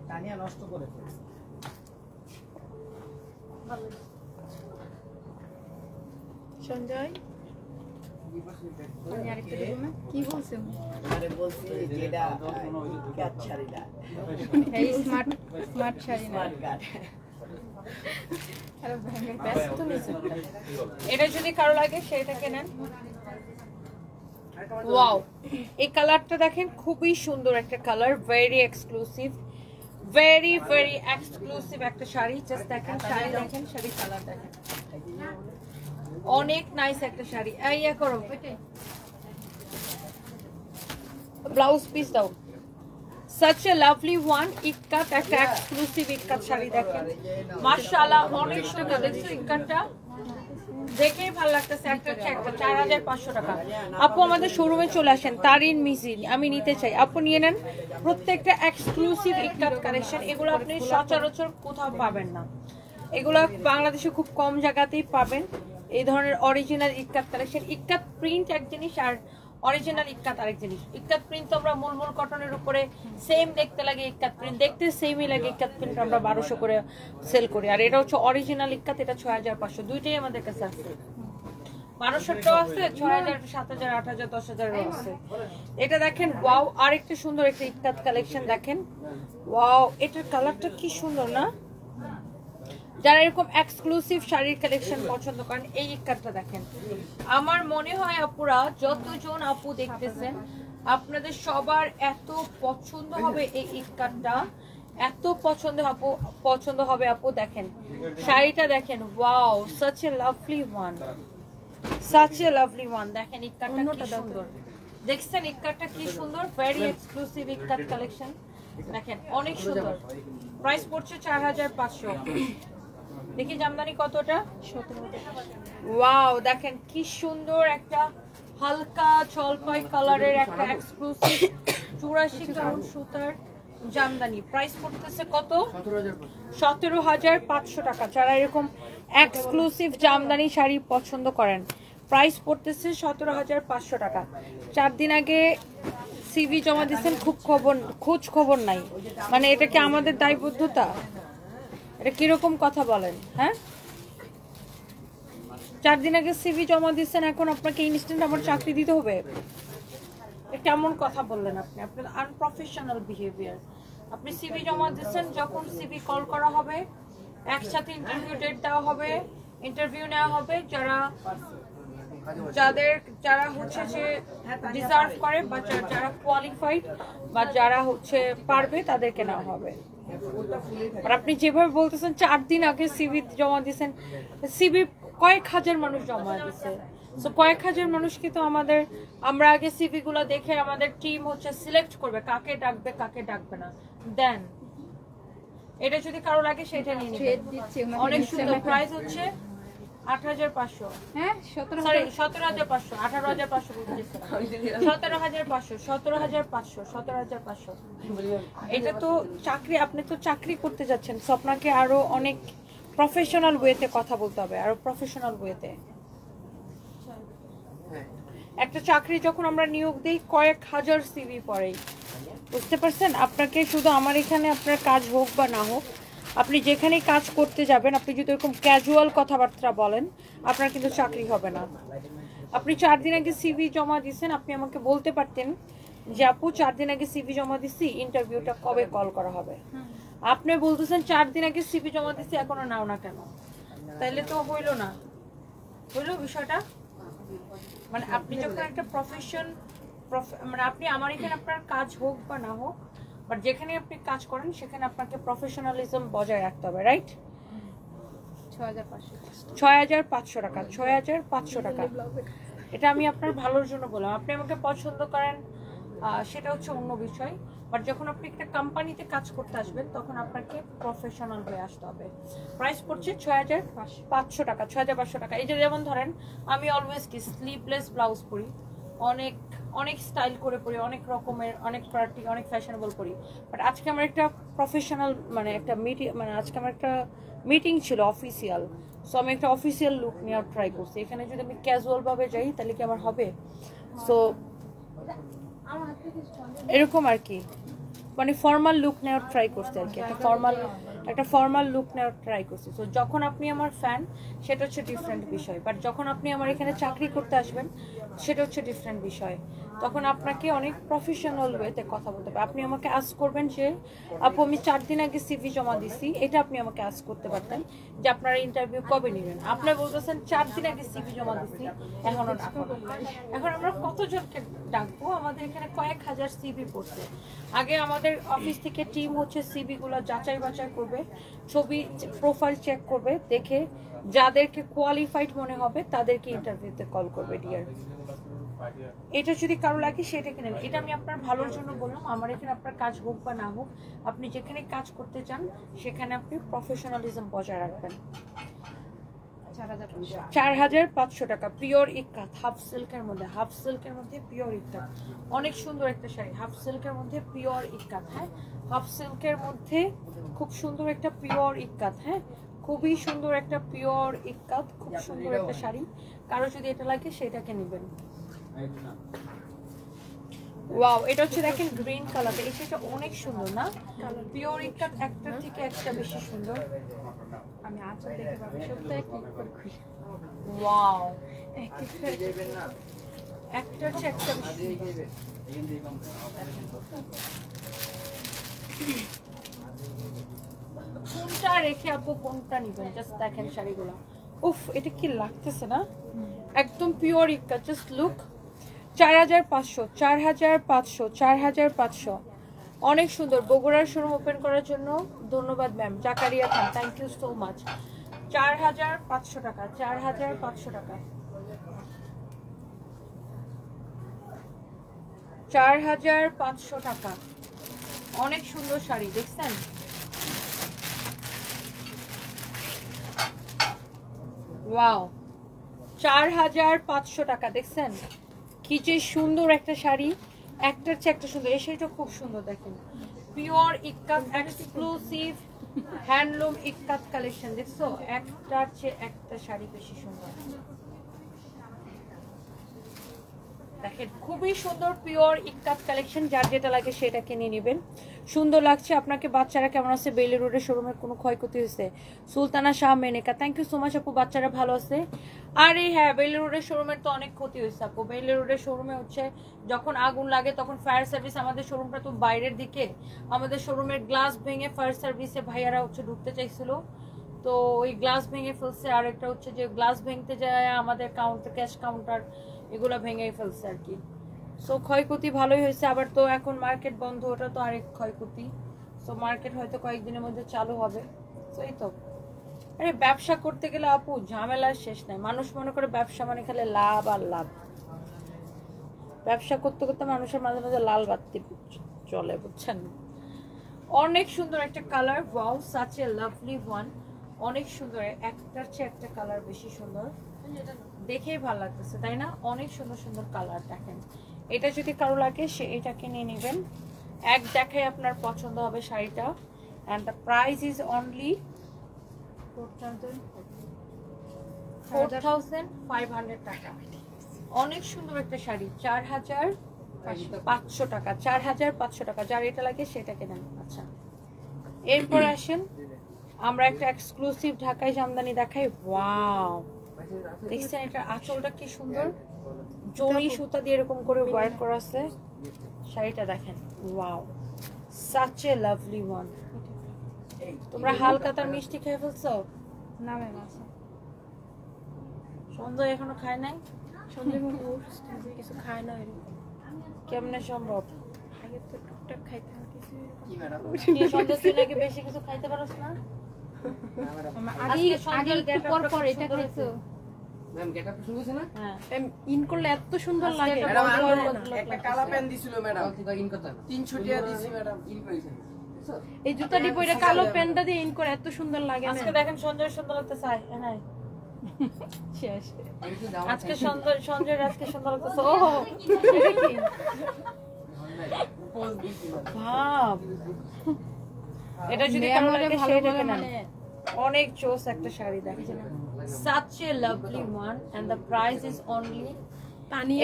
Speaker 2: তানিয়া নষ্ট করে ফেলছে।
Speaker 3: সঞ্জয় আমি আরেকটা দেবো না কি বলছে
Speaker 2: আরে বলছি যেটা কাট শাড়িটা
Speaker 3: এই স্মার্ট স্মার্ট শাড়ি না
Speaker 2: স্মার্ট কাট
Speaker 3: আরে ভেঙে
Speaker 1: ব্যস্ত নিছে। এটা যদি কারো লাগে সেটা কেনেন। ওয়াও, এই কালারটা দেখেন, খুবই সুন্দর একটা colour, very exclusive, very very exclusive একটা শাড়ি। জাস্ট দেখেন, শাড়ি দেখেন, শাড়ি কালার দেখেন, অনেক নাইস একটা শাড়ি। এই করো, ব্লাউজ পিস দাও। such a lovely one, ইক্কাত, একটা এক্সক্লুসিভ ইক্কাত শাড়ি দেখেন, মাশাআল্লাহ অনেক সুন্দর। দেখছো ইক্কাতটা, দেখেই ভালো লাগতেছে। একটা হচ্ছে একটা 4500 টাকা। আপু আমাদের শোরুমে চলে আসেন, তারিন মিজিন, আমি নিতে চাই। আপু নিয়ে নেন, প্রত্যেকটা এক্সক্লুসিভ ইক্কাত কালেকশন। এগুলো আপনি সচরাচর কোথাও পাবেন না, এগুলো বাংলাদেশে খুব কম জায়গাতেই পাবেন। এই ধরনের অরিজিনাল ইক্কাত কালেকশন। ইক্কাত প্রিন্ট এক জিনিস আর অরিজিনাল ইক্কাত আরেক জিনিস। ইক্কাত প্রিন্ট তো আমরা মূল কটনের উপরে সেম দেখতে লাগে, ইক্কাত প্রিন্ট দেখতে সেমই লাগে। ইক্কাত প্রিন্ট আমরা 1200 করে সেল করি, আর এটা হচ্ছে অরিজিনাল ইক্কাত, এটা 6500। দুইটাই আমাদের কাছে আছে, 1200টাও আছে, 6000, 7000, 8000, 10000 আছে। এটা দেখেন, ওয়াও, আরেকটা সুন্দর একটা ইক্কাত কালেকশন দেখেন। ওয়াও, এটার কালারটা কি সুন্দর না? যারা এরকম এক্সক্লুসিভ শাড়ির কালেকশন পছন্দ করেন, এই ইক্কাতটা দেখেন। আমার মনে হয় আপুরা, যতজন আপু দেখতেছেন, আপনাদের সবার এত পছন্দ হবে এই ইক্কাতটা, এত পছন্দ হবে আপু। দেখেন শাড়িটা দেখেন, wow, such a lovely one, such a lovely one। দেখেন ইক্কাতটা কি সুন্দর, দেখছেন ইক্কাতটা কি সুন্দর, ভেরি এক্সক্লুসিভ ইক্কাত কালেকশন দেখেন, অনেক সুন্দর। প্রাইস পড়ছে 4500। দেখি জামদানি কতটা,
Speaker 3: 17,000।
Speaker 1: ওয়াও, দেখেন কি সুন্দর একটা হালকা জলপাই কালারের একটা এক্সক্লুসিভ 84 কাউন্ট সুতার জামদানি। প্রাইস পড়তেছে কত? 17,500 টাকা। যারা এরকম এক্সক্লুসিভ জামদানি শাড়ি পছন্দ করেন, প্রাইস পড়তেছে 17,500 টাকা। 4 দিন আগে সিভি জমা দিচ্ছেন, খোঁজ খবর নাই, মানে এটা কি আমাদের দায়বদ্ধতা? এটা কিরকম কথা বলেন? হ্যাঁ, 4 দিন আগে সিভি জমা দিচ্ছেন, এখন আপনাকে ইনস্ট্যান্ট আমার চাকরি দিতে হবে? কেমন কথা বললেন আপনি? আপনার আনপ্রফেশনাল বিহেভিয়ার। আপনি সিভি জমা দিচ্ছেন, যখন সিভি কল করা হবে, একসাথে ইন্টারভিউ ডেট দেওয়া হবে, ইন্টারভিউ নেওয়া হবে। যারা হচ্ছে যে ডিজার্ভ করে, বা যারা কোয়ালিফাইড, বা যারা হচ্ছে পারবে, তাদেরকে নেওয়া হবে। আর আপনি যেভাবে বলতেছেন 4 দিন আগে সিভি জমা দিয়েছেন, সিভি কয়েক হাজার মানুষ জমা দিচ্ছে, সো কয়েক হাজার মানুষকে তো আমরা আগে সিভি গুলো দেখে আমাদের টিম হচ্ছে সিলেক্ট করবে কাকে ডাকবে কাকে ডাকবে না। দেন এটা যদি কারো লাগে সেটা নিয়ে নেবেন। অনেক সুন্দর। প্রাইস হচ্ছে 8,500।
Speaker 3: হ্যাঁ,
Speaker 1: 17,500, 18,500 বলতেছি, 17,500, 17,500, 17,500। এটা তো চাকরি, আপনি তো চাকরি করতে যাচ্ছেন, সো আপনাকে আরো অনেক প্রফেশনাল ওয়েতে কথা বলতে হবে, আরো প্রফেশনাল ওয়েতে। একটা চাকরি যখন আমরা নিয়োগ দিই, কয়েক হাজার সিভি পড়ে, বুঝতে পারছেন? আপনাকে শুধু আমার এখানে আপনার কাজ হোক বা না হোক, আপনি যেখানেই কাজ করতে যাবেন, আপনি যদি এরকম ক্যাজুয়াল কথাবার্তা বলেন, আপনার কিন্তু চাকরি হবে না। আপনি 4 দিন আগে সিভি জমা দিয়েছেন, আপনি আমাকে বলতে পারতেন যে আপু 4 দিন আগে সিভি জমা দিছি, ইন্টারভিউটা কবে কল করা হবে। আপনি বলতেছেন 4 দিন আগে সিভি জমা দিছি, এখনো নাও না কেন? তাইলে তো হইলো না, হইলো বিষয়টা। মানে আপনি যখন একটা মানে আপনি আমার এখানে আপনার কাজ হোক বা না হোক, বাট যেখানে আপনি কাজ করেন সেখানে আপনাকে প্রফেশনালিজম বজায় রাখতে হবে, রাইট? 6,500 টাকা, 6,500 টাকা। এটা আমি আপনার ভালোর জন্য বললাম। আপনি আমাকে পছন্দ করেন, সেটা হচ্ছে অন্য বিষয়, বাট যখন আপনি একটা কোম্পানিতে কাজ করতে আসবেন, তখন আপনাকে প্রফেশনাল হয়ে আসতে হবে। প্রাইস পড়ছে 6,500 টাকা, 6,500 টাকা। এই যে যেমন ধরেন, আমি অলওয়েজ কি স্লিভলেস ব্লাউজ পরি, অনেক স্টাইল করে পরি, অনেক রকমের, অনেক পার্টি, অনেক ফ্যাশনেবল পরি, বাট আজকে আমার একটা প্রফেশনাল, মানে একটা আজকে আমার একটা মিটিং ছিল অফিসিয়াল, সো আমি একটা অফিসিয়াল লুক নেওয়ার ট্রাই করছি। এখানে যদি আমি ক্যাজুয়াল ভাবে যাই, তাহলে কি আমার হবে? সো এরকম আর কি, মানে ফর্মাল লুক নেওয়ার ট্রাই করতে আর কি, একটা ফর্মাল লুক নেওয়ার ট্রাই করছি। তো যখন আপনি আমার ফ্যান সেটা হচ্ছে ডিফারেন্ট বিষয়, বাট যখন আপনি আমার এখানে চাকরি করতে আসবেন সেটা হচ্ছে ডিফারেন্ট বিষয়। তখন আপনাকে অনেক প্রফেশনাল ওয়েতে কথা বলতে হবে। আপনি আমাকে আস্ক করবেন যে আপু আমি 4 দিন আগে সিভি জমা দিছি, এটা আপনি আমাকে আস্ক করতে পারতেন যে আপনারা ইন্টারভিউ কবে নেবেন। আপনি বলতেছেন 4 দিন আগে সিভি জমা দিছি, এখনো ডাকো না। এখন আমরা কতজনকে ডাকবো? আমাদের এখানে কয়েক হাজার সিভি পড়ছে। আগে আমাদের অফিস থেকে টিম হচ্ছে সিভি গুলো যাচাই বাছাই করবে, ছবি প্রোফাইল চেক করবে, দেখে যাদেরকে কোয়ালিফাইড মনে হবে তাদেরকে ইন্টারভিউতে কল করবে। ডিয়ার, এটা যদি কারো লাগে সেটা কিনেন, এটা আমি আপনার ভালোর জন্য বললাম। আমার এখানে আপনার কাজ হোক বা না হোক, আপনি যেখানে কাজ করতে চান সেখানে আপনি প্রফেশনালিজম বজায় রাখবেন। 4500 টাকা পিওর ইক্কাত, হাফ সিল্কের মধ্যে, হাফ সিল্কের মধ্যে পিওর ইক্কাত। অনেক সুন্দর একটা শাড়ি, হাফ সিল্কের মধ্যে পিওর ইক্কাত। হ্যাঁ, হাফ সিল্কের মধ্যে খুব সুন্দর একটা পিওর ইক্কাত। হ্যাঁ, খুবই সুন্দর একটা পিওর ইক্কাত, খুব সুন্দর একটা শাড়ি। কারো যদি এটা লাগে সেটাকে নেবেন। ওয়াও, এটা হচ্ছে দেখেন গ্রিন কালার, এই শাড়িটা অনেক সুন্দর না? পিওর ইক্কাত একটার থেকে একটা বেশি সুন্দর।
Speaker 3: আমি আঁচল দেখে পাবো সপ্তাহে ক্লিক করে খুশি।
Speaker 1: ওয়াও,
Speaker 3: একটা
Speaker 1: একটার চেয়ে একটা বেশি সুন্দর। কোনটা রেখে আপু কোনটা নিবেন জাস্ট দেখেন শাড়িগুলো। উফ, এটা কি লাগতেছে না? একদম পিওর ইক্কাত, জাস্ট লুক। 4500, 4500, 4500, অনেক সুন্দর। বগুড়ার শোরুম ওপেন করার জন্য ধন্যবাদ ma'am, Zakaria Khan, thank you so much. 4500 টাকা, 4500 টাকা, 4500 টাকা। অনেক সুন্দর শাড়ি দেখছেন? ওয়াও, 4500 টাকা। দেখছেন কি যে সুন্দর একটা শাড়ি, একটার চেয়ে একটা সুন্দর। এই শাড়িটা খুব সুন্দর, দেখেন পিওর ইক্কাত এক্সক্লুসিভ হ্যান্ডলুম ইক্কাত কালেকশন। দেখছো, একটার চেয়ে একটা শাড়ি বেশি সুন্দর। দেখেন খুবই সুন্দর পিওর ইক্কাত কালেকশন, যার যেটা লাগে সেটা কিনে নেবেন। সুন্দর লাগছে আপনাকে। বাচ্চারা কেমন আছে? বেইলি রোডের শোরুমের কোনো ক্ষয়ক্ষতি হয়েছে? Sultana Shah Meneka, thank you so much আপু, বাচ্চারা ভালো আছে? আরে হ্যাঁ, বেইলি রোডের শোরুমের তো অনেক ক্ষতি হয়েছে আপু। বেইলি রোডের শোরুমে হচ্ছে যখন আগুন লাগে তখন ফায়ার সার্ভিস, আমাদের শোরুমটা তো বাইরের দিকে, আমাদের শোরুমের গ্লাস ভেঙে ফায়ার সার্ভিসে ভাইয়ারা হচ্ছে ঢুকতে চাইছিল, তো ওই গ্লাস ভেঙে ফেলছে। আর একটা হচ্ছে যে গ্লাস ভেঙতে যায় আমাদের কাউন্টার, ক্যাশ কাউন্টার, এগুলো ভেঙে ফেলছে আর কি। সো ক্ষয়ক্ষতি ভালোই হয়েছে। আবার তো এখন মার্কেট বন্ধ, ওটা তো আরেক ক্ষয়ক্ষতি। সো মার্কেট হয়তো কয়েকদিনের মধ্যে চালু হবে। তো এই তো, আরে ব্যবসা করতে গেলে আপু ঝামেলার শেষ নাই। মানুষ মনে করে ব্যবসা মানে খালি লাভ আর লাভ। ব্যবসা করতে করতে মানুষের মাঝে মাঝে লাল বাতি চলে, বুঝছেন? অনেক সুন্দর একটা colour, wow, such a lovely one. অনেক সুন্দর, একটার চেয়ে একটা কালার বেশি সুন্দর, দেখেই ভালো লাগতেছে তাই না? অনেক সুন্দর সুন্দর কালার। দেখেন এটা যদি কারো লাগে সে এটাকে নিয়ে নেবেন। এক দেখায় আপনার পছন্দ হবে শাড়িটা। And the price is only 4500 টাকা। অনেক সুন্দর একটা শাড়ি, 4500 টাকা, 4500 টাকা। যার এটা লাগে সেটাকে নেন। আচ্ছা, এরপর আসেন আমরা একটা এক্সক্লুসিভ ঢাকাই জামদানি দেখাই। ওয়াও, দেখছেন এটা আঁচলটা কি সুন্দর, জরি সুতা দিয়ে এরকম করে ওয়ার্ক করা আছে। শাড়িটা দেখেন, wow, such a lovely one. তোমরা হালকাতার মিষ্টি খেয়ে ফেলছো?
Speaker 3: না ম্যাম, আছে
Speaker 1: সন্ধ্যা এখনো খায় নাই?
Speaker 3: সন্ধ্যে কিছু খায় না এরকম।
Speaker 1: কেমনে সম্ভব?
Speaker 3: আগে তো টুকটাক খাইতে হয় কিছু।
Speaker 2: কি ম্যাডাম?
Speaker 1: কি সন্ধ্যা তুই নাকি বেশি কিছু খাইতে পারছ না?
Speaker 3: আগে একটু পর পর এটা খাইছো।
Speaker 2: ম্যাম গেটআপ শুরু হয়েছে না?
Speaker 1: হ্যাঁ,
Speaker 3: ইন করলে এত সুন্দর লাগে।
Speaker 2: ম্যাডাম একটা কালা পেন দিছিল ম্যাডাম, 300 টাকা দিছি ম্যাডাম, ইন করেছেন।
Speaker 3: এই জুতা ডিপো এটা কালো প্যান্টটা দিয়ে ইন করে এত সুন্দর লাগে না?
Speaker 1: আজকে দেখেন সঞ্জয় সুন্দর লাগতেছে। হ্যাঁ,
Speaker 3: শেষ।
Speaker 1: আজকে সঞ্জয় আজকে সুন্দর লাগতেছে। ও ভাব, এটা যদি কারো লাগে সেটাকে নেন। অনেক চোস একটা শাড়ি দেখেন, such a lovely one and the price is only,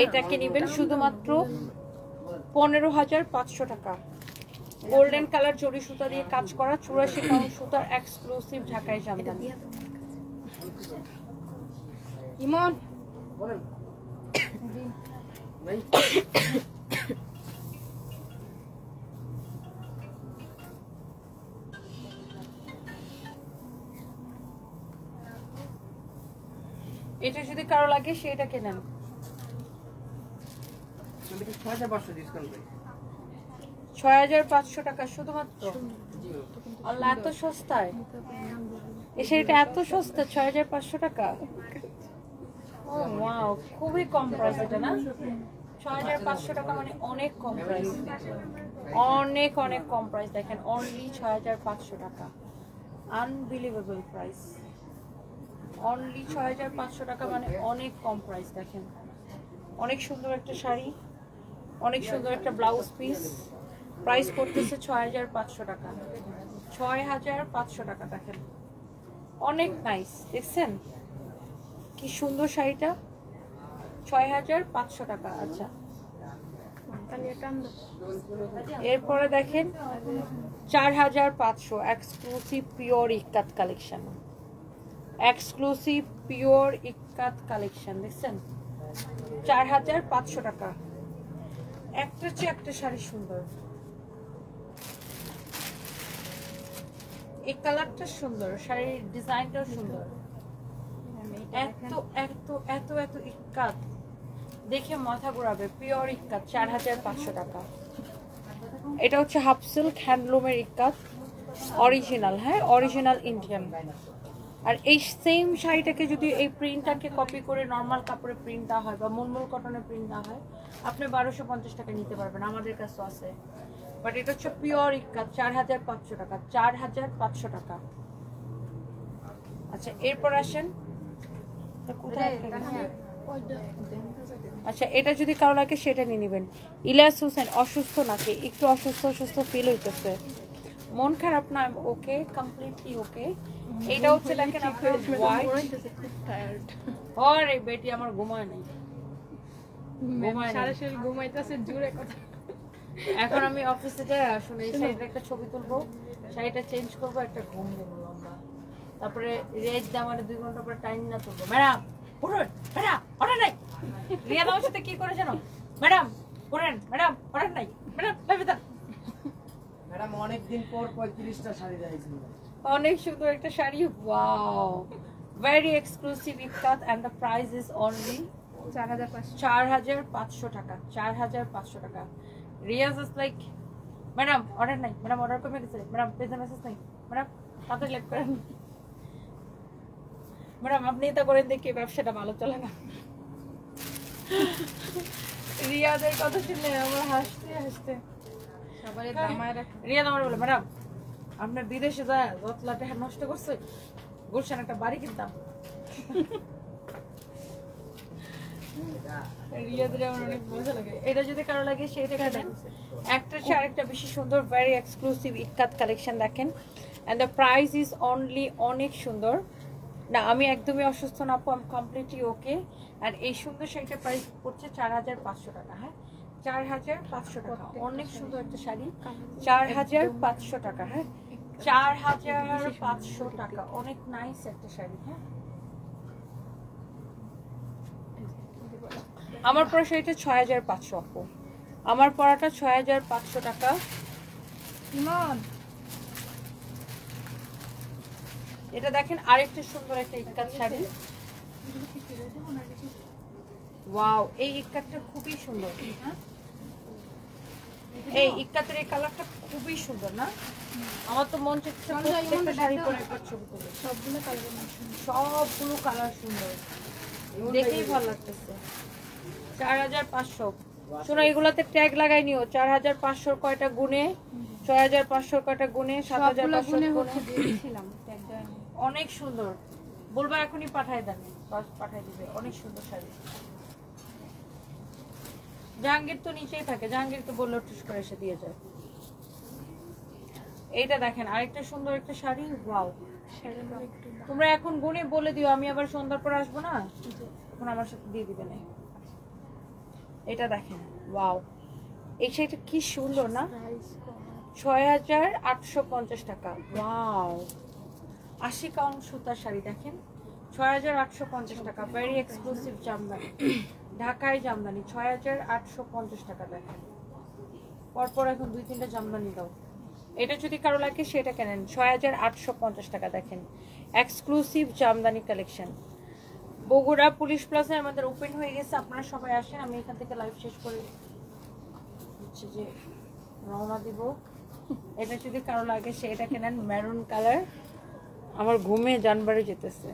Speaker 1: এটাকে নেবেন শুধুমাত্র 15500 টাকা। গোল্ডেন কালার জরি সুতা দিয়ে কাজ করা 84 কাউন্ট সুতার এক্সক্লুসিভ ঢাকাই জামদানি।
Speaker 3: ইমন
Speaker 2: বলেন ভাই
Speaker 1: এটা যদি কারো লাগে সেটা কেনেন। 6500 টাকা শুধুমাত্র। আল্লাহ এত সস্তায় এই শাড়িটা, এত সস্তা 6500 টাকা। ও ওয়াও, খুবই কম প্রাইস এটা না? 6500 টাকা মানে অনেক কম প্রাইস, অনেক অনেক কম প্রাইস। দেখেন অনলি 6500 টাকা, আনবিলিভেবল প্রাইস। অনলি 6500 টাকা মানে অনেক কম প্রাইস। দেখেন অনেক সুন্দর একটা শাড়ি, অনেক সুন্দর একটা ব্লাউজ পিস, প্রাইস করতেছে 6500 টাকা। 6500 টাকা। দেখেন অনেক নাইস, দেখছেন কি সুন্দর শাড়িটা? 6500 টাকা। আচ্ছা এরপরে দেখেন 4500 এক্সক্লুসিভ পিওর ইক্কাত কালেকশন, এক্সক্লুসিভ পিওর ইক্কাত কালেকশন। দেখছেন 4500 টাকা। একটা চেয়ে একটা শাড়ি সুন্দর, এই কালারটা সুন্দর, শাড়ির ডিজাইনটাও সুন্দর। এত এত এত এত ইক্কাত দেখে মাথা ঘোরাবে। পিওর ইক্কাত 4500 টাকা। এটা হচ্ছে হাফ সিল্ক হ্যান্ডলুমের ইক্কাত, অরিজিনাল। হ্যাঁ অরিজিনাল ইন্ডিয়ান। আর এই সেম শাড়িটাকে যদি এই প্রিন্টটাকে কপি করে নর্মাল কাপড়ে প্রিন্ট দেওয়া হয় বা মুলমুল কটনে প্রিন্ট দেওয়া হয়, আপনি 1250 টাকা নিতে পারবেন, আমাদের কাছে আছে। বাট এটা হচ্ছে পিওর ইক্কাত 4500 টাকা। 4500 টাকা। আচ্ছা এরপর আসেন, আচ্ছা এটা যদি কারো লাগে সেটা নিয়ে নেবেন। ইলিয়াস হোসেন অসুস্থ নাকি? একটু অসুস্থ অসুস্থ ফিল হইতেছে, মন খারাপ না? ওকে, কমপ্লিটলি ওকে। এটা হচ্ছে দেখেন আপনার হোয়াইট। আরে বেটি আমার ঘুমায় নাই,
Speaker 3: সরাসরি ঘুমাইতেছে জুড়ে কথা।
Speaker 1: এখন আমি অফিসে যাই, আসলে এই শাড়িটা একটা ছবি তুলবো, শাড়িটা চেঞ্জ করবো, একটা ঘুম দেবো লম্বা, তারপরে রেড দিয়ে আমার 2 ঘন্টা পরে টাইম না তুলবো। ম্যাডাম উঠুন, ম্যাডাম অর্ডার নাই। রিয়া আমার সাথে কি করে জানো? ম্যাডাম উঠেন, ম্যাডাম অর্ডার নাই, ম্যাডাম লাইভে যান।
Speaker 2: ম্যাডাম অনেকদিন পর 35টা শাড়ি দেখাইছেন।
Speaker 1: অনেক সুন্দর একটা sari, wow, very exclusive ikat and the price is only 4500 টাকা। 4500 টাকা। Riaz is like madam order নাই, ম্যাডাম অর্ডার কমে গেছে, ম্যাডাম পেজে মেসেজ নাই, ম্যাডাম তাড়াতাড়ি লাইভ করেন, ম্যাডাম আপনি এটা করেন দেখি ব্যবসাটা ভালো চলে না। রিয়াদের কথা শুনলে আমরা হাসতে হাসতে
Speaker 3: সবাই দামায় রাখে।
Speaker 1: রিয়াদ আমার বলে ম্যাডাম আপনার বিদেশে যায় যতলা টাকা নষ্ট করছে, গুলশান একটা বাড়ি কিনতাম। রিয়াদের আমার অনেক মজা লাগে। এটা যদি কারো লাগে সেটা কেন। একটা চেয়ে আরেকটা বেশি সুন্দর, ভেরি এক্সক্লুসিভ ইক্কাত কালেকশন দেখেন, and the price is only, অনেক সুন্দর। না আমি একদমই অসুস্থ না আপু, আমি কমপ্লিটলি ওকে। আর এই সুন্দর শাড়িটার প্রাইস পড়ছে 4500 টাকা। হ্যাঁ 4500 টাকা, অনেক সুন্দর একটা শাড়ি। 4500 টাকা। হ্যাঁ 4500 টাকা, অনেক নাইস একটা শাড়ি। হ্যাঁ আমার পরা শাড়িটা 6500 আপু, আমার পরাটা 6500 টাকা।
Speaker 3: ইমন
Speaker 1: এটা দেখেন আরেকটা সুন্দর একটা ইক্কাত শাড়ি, ওয়াও, এই ইক্কাতটা খুবই সুন্দর। এই ইক্কাতের এই কালারটা খুবই সুন্দর না? আমার তো মন চাইছে প্রত্যেকটা শাড়ি পরে একবার ছবি তুলি।
Speaker 3: সবগুলো কালার
Speaker 1: সবগুলো কালার সুন্দর, দেখেই ভালো লাগতেছে। 4500। শোনো এগুলাতে ট্যাগ লাগাই নিও। 4500 কয়টা গুণে, 6500 কয়টা গুণে, 7500 গুণে
Speaker 3: দিয়েছিলাম ট্যাগ দেওয়া।
Speaker 1: অনেক সুন্দর, বলবা এখনই পাঠাই দেন, বাস পাঠাই দিবে। অনেক সুন্দর শাড়ি। জাহাঙ্গীর তো নিচেই থাকে, জাহাঙ্গীর তো বললে টুস করে এসে দিয়ে যায়। এইটা দেখেন আরেকটা সুন্দর একটা শাড়ি, ওয়াও। তোমরা এখন গুনে বলে দিও, আমি আবার সন্ধ্যার পর আসবো না, এখন আমার সাথে দিয়ে দিবে না। এটা দেখেন, ওয়াও, এই শাড়িটা কি সুন্দর না? 6,850 টাকা। ওয়াও, 80 কাউন্ট সুতার শাড়ি দেখেন, 6,850 টাকা, ভেরি এক্সক্লুসিভ জামদানি, ঢাকায় জামদানি, 6,850 টাকা। দেখেন পরপর এখন 2-3টা জামদানি দাও। এটা যদি কারো লাগে সেটা কেনেন, 6,850 টাকা। দেখেন exclusive Jamdani collection. Bogura police plaza আমাদের ওপেন হয়ে গেছে, আপনারা সবাই আসেন। আমি এখান থেকে লাইভ শেষ করে হচ্ছে যে রওনা দিব। এটা যদি কারো লাগে সেটা কেনেন, মেরুন কালার, আমার ঘুমে জানবারে যেতেছে।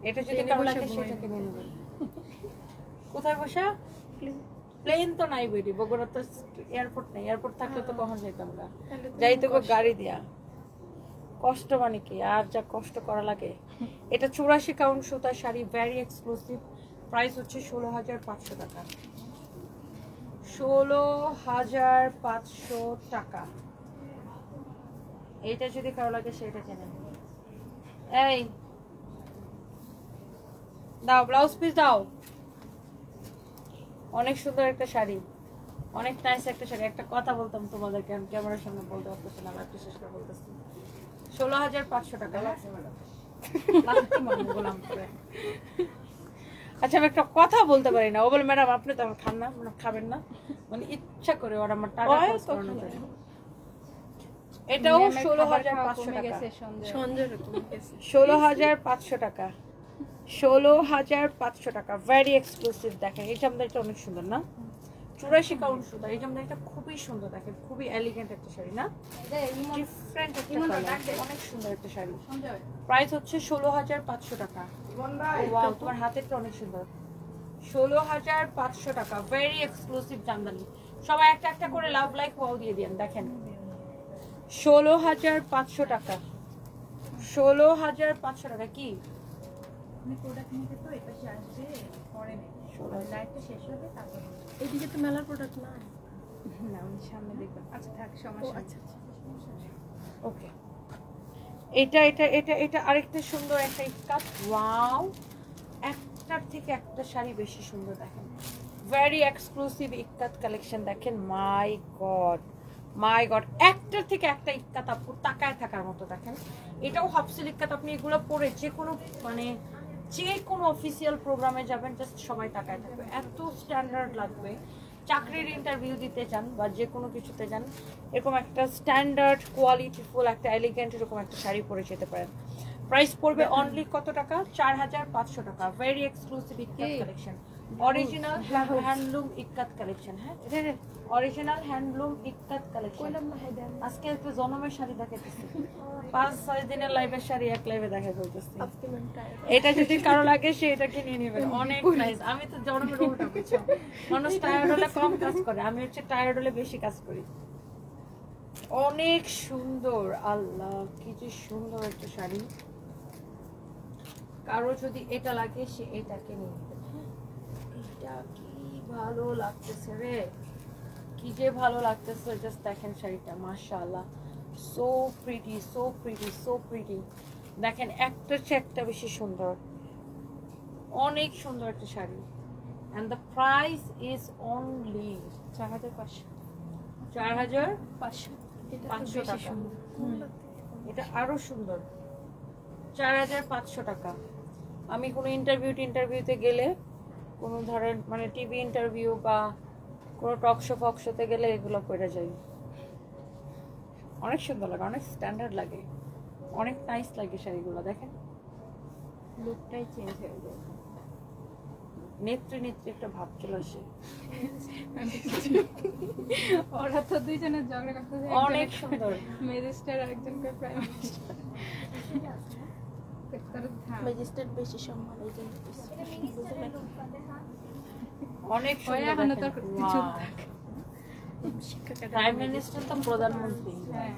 Speaker 1: এটা যদি কারো লাগে সেটা কিনে নেবেন। কোথায় বসা? প্লেন তো নাই বেরি, বগুড়া তো এয়ারপোর্ট নেই। এয়ারপোর্ট থাকলে তো কখন যেতাম না, যাইতে গাড়ি দিয়া। কষ্ট মানে কি, আর যা কষ্ট করা লাগে। এটা 84 কাউন্ট সুতার শাড়ি, ভেরি এক্সক্লুসিভ, প্রাইস হচ্ছে 16,500 টাকা। 16,500 টাকা। এইটা যদি কারো লাগে সেটা কেনেন। এই দাও, ব্লাউজ পিস দাও। অনেক সুন্দর একটা শাড়ি, অনেক নাইস একটা শাড়ি। একটা কথা বলতাম তোমাদেরকে, আমি ক্যামেরার সামনে বলতে পারতেছি না, একটু শেষ করে বলতেছি। 16,500 টাকা। আচ্ছা, আমি একটা কথা বলতে পারি না। ও বলে ম্যাডাম আপনি তো আমার খান না, মানে খাবেন না, মানে ইচ্ছা করে ওরা আমার টাকা খরচ করানোর জন্য। এটাও 16,500 টাকা। 16,500 টাকা। 16,500 টাকা, ভেরি এক্সক্লুসিভ। দেখেন এই জামদানিটা অনেক সুন্দর না, 84 কাউন্ট সুন্দর। এই জামদানিটা খুবই সুন্দর, দেখেন খুবই এলিগেন্ট একটা শাড়ি না, ডিফারেন্ট একটা কালার, অনেক সুন্দর একটা শাড়ি। প্রাইস হচ্ছে 16,500 টাকা। ওয়াও, তোমার হাতেরটা অনেক সুন্দর। 16,500 টাকা, ভেরি এক্সক্লুসিভ জামদানি। সবাই একটা একটা করে লাভ লাইক ওয়াও দিয়ে দিন। দেখেন 16,500 টাকা। 16,500 টাকা। কি
Speaker 3: এইদিকে তো মেলার প্রোডাক্ট না, সামনে দেখবেন। আচ্ছা থাক, সমস্যা।
Speaker 1: ওকে, এটা এটা এটা এটা আরেকটা সুন্দর একটা ইকাত। ওয়াও, একটার থেকে একটা শাড়ি বেশি সুন্দর। দেখেন ভেরি এক্সক্লুসিভ ইকাত কালেকশন। দেখেন মাই গড, মাই গড, একটার থেকে একটা ইকাত আপু তাকায় থাকার মতো। দেখেন এটাও হাফসিল ইকাত। আপনি এগুলো পরে যে কোনো মানে যে কোনো অফিসিয়াল প্রোগ্রামে যাবেন, জাস্ট সবাই তাকায় থাকবে, এত স্ট্যান্ডার্ড লাগবে। চাকরির ইন্টারভিউ দিতে চান বা যে কোনো কিছুতে যান, এরকম একটা স্ট্যান্ডার্ড কোয়ালিটিফুল একটা এলিগেন্ট এরকম একটা শাড়ি পরে যেতে পারেন। প্রাইস পড়বে অনলি কত টাকা? 4,500 টাকা। Very exclusive ikat collection, original handloom ইক্কাত কালেকশন। হ্যাঁ, অরিজিনাল হ্যান্ডলুম ইক্কাত কালেকশন। আজকে একটা জনমের শাড়ি দেখাইতেছি, 5-6 দিনের লাইভের শাড়ি এক লাইভে দেখাই বলতেছি। এটা যদি কারো লাগে সে এটা কিনে নেবেন, অনেক নাইস। আমি তো জনমের ওটা বুঝছো, মানুষ টায়ার্ড হলে কম কাজ করে, আমি হচ্ছে টায়ার্ড হলে বেশি কাজ করি। অনেক সুন্দর, আল্লাহ কি যে সুন্দর একটা শাড়ি। কারো যদি এটা লাগে সে এটা কিনে নেবেন। এটা কি ভালো লাগতেছে রে, কি যে ভালো লাগতেছে। জাস্ট দেখেন শাড়িটা, মাশাআল্লাহ, so pretty, so pretty, so pretty. দেখেন একটার চেয়ে একটা বেশি সুন্দর, অনেক সুন্দর একটা sari. and the price is only 4,500 টাকা। এটা আরো সুন্দর, 4,500 টাকা। আমি কোনো ইন্টারভিউতে গেলে, কোনো ধরেন মানে টিভি ইন্টারভিউ বা কোনো টক শো ফকশোতে গেলে এগুলো পরে যাই। অনেক সুন্দর লাগে, অনেক স্ট্যান্ডার্ড লাগে, অনেক নাইস লাগে শাড়িগুলো। দেখেন লুকটাই চেঞ্জ হয়ে যায়, নেত্রী একটা ভাব চলে আসে।
Speaker 3: ওরা তো দুইজনের ঝগড়া করতেছে,
Speaker 1: অনেক সুন্দর।
Speaker 3: ম্যাজিস্ট্রেট আর একজনকে প্রাইম মিনিস্টার। ম্যাজিস্ট্রেট বেশি সম্মান, এই জন্য
Speaker 1: অনেক সুন্দর। প্রাইম মিনিস্টার তো প্রধানমন্ত্রী।
Speaker 3: হ্যাঁ,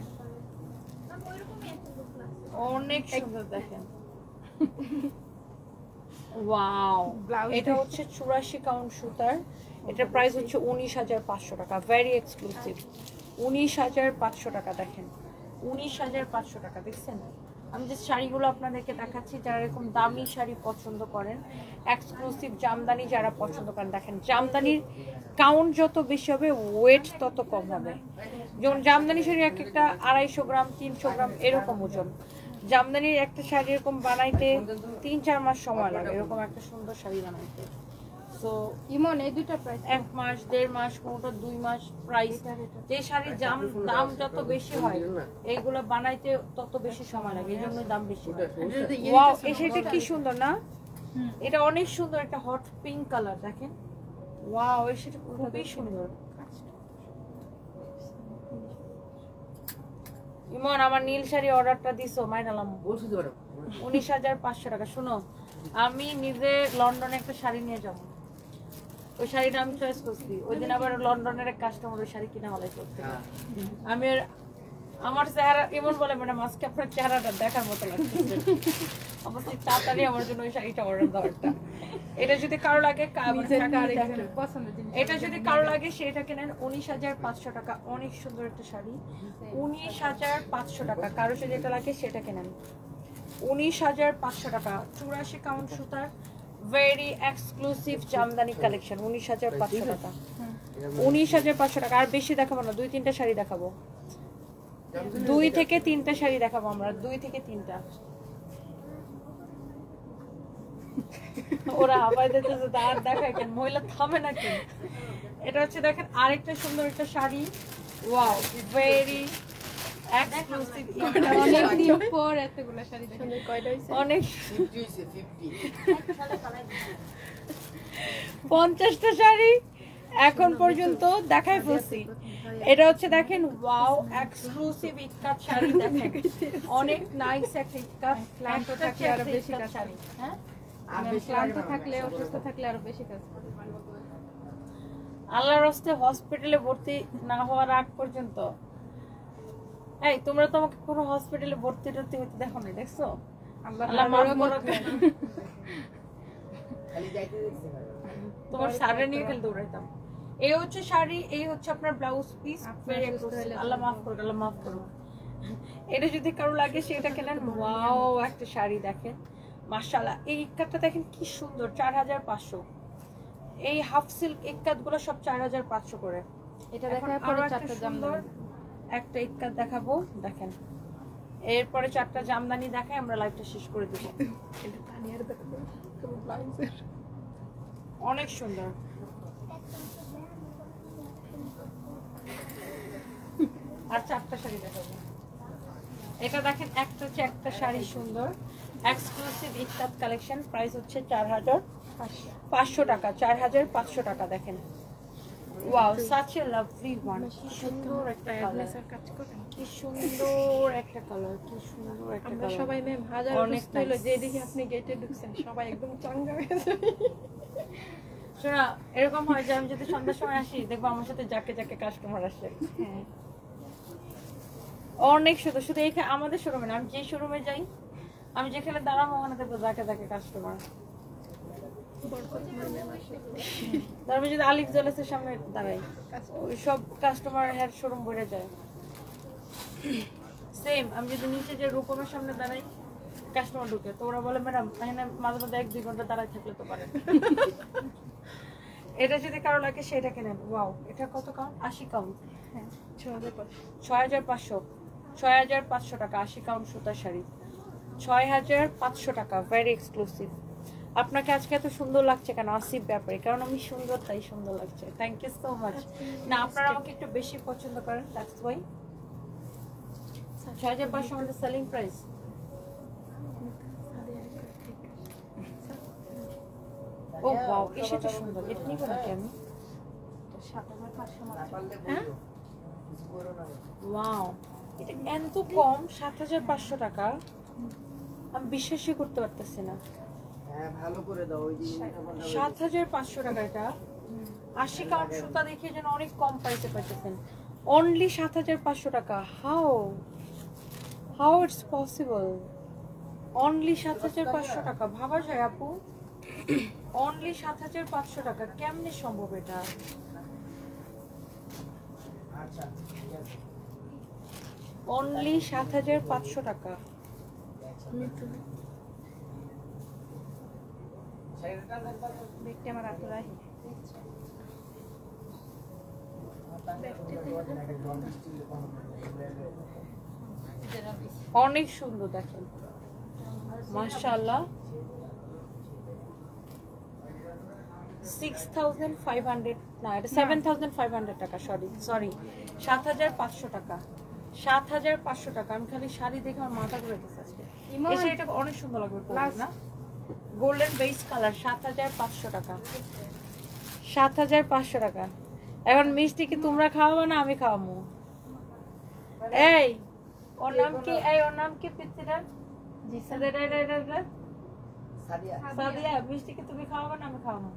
Speaker 1: অনেক সুন্দর। দেখেন ওয়াও, এটা হচ্ছে 84 কাউন্ট সুতার। এটার প্রাইস হচ্ছে 19,500 টাকা। ভেরি এক্সক্লুসিভ, 19,500 টাকা। দেখেন 19,500 টাকা। দেখছেন, আমি যে শাড়িগুলো আপনাদেরকে দেখাচ্ছি, যারা এরকম দামি শাড়ি পছন্দ করেন, এক্সক্লুসিভ জামদানি যারা পছন্দ করেন, দেখেন জামদানির কাউন্ট যত বেশি হবে ওয়েট তত কম হবে। যেমন জামদানি শাড়ি এক একটা 250 গ্রাম 300 গ্রাম এরকম ওজন। জামদানির একটা শাড়ি এরকম বানাইতে 3-4 মাস সময় লাগে এরকম একটা সুন্দর শাড়ি বানাইতে। তো
Speaker 3: ইমন এই দুইটা প্রাইস
Speaker 1: 1 মাস 1.5 মাস কোনটা 2 মাস প্রাইস। যে শাড়ির দাম যত বেশি হয় এইগুলো বানাইতে তত বেশি সময় লাগে, এই জন্য দাম বেশি হয়। ওয়াও, এই শাড়িটা কি সুন্দর না? এটা অনেক সুন্দর, একটা হট পিঙ্ক কালার দেখেন। ওয়াও, এই শাড়িটা খুবই সুন্দর। ইমন আমার নীল শাড়ি অর্ডারটা দিছো মাইনালাম 19,500 টাকা। শুনো, আমি নিজে লন্ডনে একটা শাড়ি নিয়ে যাবো, ওই শাড়িটা আমি চয়েস করছি। ওই দিন আবার লন্ডনের এক কাস্টমার ওই শাড়ি কিনা হলাই করতে, আমি আমার চেহারা এমন বলে ম্যাডাম আজকে আপনার চেহারাটা দেখার মতো লাগছে, অবশ্যই তাড়াতাড়ি আমার জন্য ওই শাড়িটা অর্ডার দেওয়ারটা। এটা যদি কারো লাগে এটা যদি কারো লাগে সেটা কেনেন 19,500 টাকা। অনেক সুন্দর একটা শাড়ি, 19,500 টাকা। কারো যদি এটা লাগে সেটা কেনেন 19,500 টাকা। 84 কাউন্ট সুতার ভেরি এক্সক্লুসিভ জামদানি কালেকশন 19,500 টাকা। 19,500 টাকা। আর বেশি দেখাবো না, 2-3টা শাড়ি দেখাবো, 2 থেকে 3টা শাড়ি দেখাবো আমরা, 2 থেকে 3টা। ওরা হাবাই দিতেছে, আর দেখায় কেন, মহিলা থামে নাকি? এটা হচ্ছে দেখেন আরেকটা সুন্দর একটা শাড়ি। Wow, very exclusive.
Speaker 3: অনেকদিন পর এতগুলো শাড়ি দেখেন। কয়টা হইছে?
Speaker 1: অনেক
Speaker 2: 50
Speaker 1: 50টা শাড়ি এখন পর্যন্ত দেখাই ফেলছি। এটা হচ্ছে দেখেন, ওয়াও, এক্সক্লুসিভ ইক্কাত শাড়ি দেখেন, অনেক নাইস একটা ইক্কাত।
Speaker 3: ক্লান্ত থাকলে আরো বেশি কাজ
Speaker 1: শাড়ি, হ্যাঁ
Speaker 3: ক্লান্ত থাকলে অসুস্থ থাকলে আরো বেশি কাজ করে।
Speaker 1: আল্লাহর রাস্তে হসপিটালে ভর্তি না হওয়ার আগ পর্যন্ত। এই তোমরা তো আমাকে কোনো হসপিটালে ভর্তি হতে দেখো না, দেখছো? আল্লাহ মাফ করুক।
Speaker 2: খালি যাইতে দেখছি
Speaker 1: তোমার শাড়ি নিয়ে খেলে দৌড়াইতাম। এই হচ্ছে শাড়ি, এই হচ্ছে আপনার ব্লাউজ পিস। আল্লাহ মাফ করুক, আল্লাহ মাফ করুক। এটা যদি কারো লাগে সেটা কেনেন। ওয়াও, একটা শাড়ি দেখেন, মাশাআল্লাহ। এই ইক্কাতটা দেখেন কি সুন্দর, 4,500। এই হাফ সিল্ক ইক্কাত গুলো সব 4,500 করে।
Speaker 3: এটা দেখার পরে চারটা
Speaker 1: সুন্দর
Speaker 3: জামদানি
Speaker 1: একটা ইক্কাত দেখাবো, দেখেন। এরপরে 4টা জামদানি দেখাই, আমরা লাইভটা শেষ করে দেবো।
Speaker 3: এটা তানিয়ার দেখাবো কেমন ব্লাউজের।
Speaker 1: অনেক সুন্দর। আর 4টা শাড়ি দেখাবো। এটা দেখেন, একটা হচ্ছে একটা শাড়ি সুন্দর এক্সক্লুসিভ ইক্কাত কালেকশন। প্রাইস হচ্ছে 4,500 টাকা। 4,500 টাকা। দেখেন, wow, such a lovely one. কি সুন্দর একটা কালার,
Speaker 3: কাজ করেন।
Speaker 1: কি সুন্দর একটা কালার, কি সুন্দর একটা
Speaker 3: আমরা
Speaker 1: কালার।
Speaker 3: সবাই ম্যাম হাজার
Speaker 1: অনেক
Speaker 3: অসুস্থ হলো যে দেখি আপনি গেটে ঢুকছেন, সবাই একদম চাঙ্গা হয়ে যায়।
Speaker 1: শোনা, এরকম হয় যে আমি যদি সন্ধ্যার সময় আসি দেখবো আমার সাথে যাকে যাকে কাস্টমার আসে।
Speaker 3: হ্যাঁ,
Speaker 1: অনেক শুধু শুধু এখানে আমাদের শোরুমে না, আমি যে শোরুমে যাই, আমি যেখানে দাঁড়াবো ওখানে দেখবো যাকে যাকে কাস্টমার। তারপরে যদি আলিফ জুয়েলার্সের সামনে দাঁড়াই, ওই সব কাস্টমার হেড শোরুম ভরে যায়। সেম আমি যদি নিচে যে রূপমের সামনে দাঁড়াই, কাস্টমার ঢুকে, তো ওরা বলে ম্যাডাম এখানে মাঝে মাঝে 1-2 ঘন্টা দাঁড়াই থাকলে তো পারেন। এটা যদি কারো লাগে সেটা কেনেন। ওয়াও, এটা কত কাউন্ট? 80 কাউন্ট।
Speaker 3: হ্যাঁ 6,500।
Speaker 1: 6,500। 6,500 টাকা 80 কাউন্ট সুতার শাড়ি। 6,500 টাকা, ভেরি এক্সক্লুসিভ। আপনাকে আজকে এত সুন্দর লাগছে কেন? আসিফ ব্যাপারে, কারণ আমি সুন্দর তাই সুন্দর লাগছে। Thank you so much. না, আপনারা আমাকে একটু বেশি পছন্দ করেন, দ্যাটস ওয়াই। 6,500 আমাদের সেলিং প্রাইস। ও ওয়াও, এটা সুন্দর। এটা নিব নাকি আমি?
Speaker 3: 7,500 মাত্র।
Speaker 1: হ্যাঁ, ওয়াও, এটা এত কম, 7,500 টাকা। আমি বিশ্বাসই করতে পারতেছি না।
Speaker 2: হ্যাঁ ভালো করে দাও ওই যে
Speaker 1: 7,500 টাকা। এটা 80 কাউন্ট সুতা দেখে যেন অনেক কম প্রাইসে পাইতেছেন। অনলি 7,500 টাকা। How it's possible? অনলি 7,500 টাকা, ভাবা যায় আপু? অনলি 7,500 টাকা, কেমনে সম্ভব এটা?
Speaker 2: আচ্ছা ঠিক আছে।
Speaker 1: অনলি 7,500 টাকা।
Speaker 3: দেখতে আমার হাতে রাখি।
Speaker 1: অনেক সুন্দর দেখেন মাশাআল্লাহ 6500 না এটা 7500 টাকা সরি 7500 টাকা 7500 টাকা আমি খালি শাড়ি দেখে আমার মাথা ঘুরে গেছে আজকে এই শাড়িটা অনেক সুন্দর লাগবে না গোল্ডেন বেস কালার 7500 টাকা 7500 টাকা এখন মিষ্টি কি তোমরা খাওয়াবে না আমি খাওয়াবো এই ওর নাম কি পিচ্চিটার জি সাদিয়া মিষ্টি কি তুমি খাওয়াবে না আমি খাওয়াবো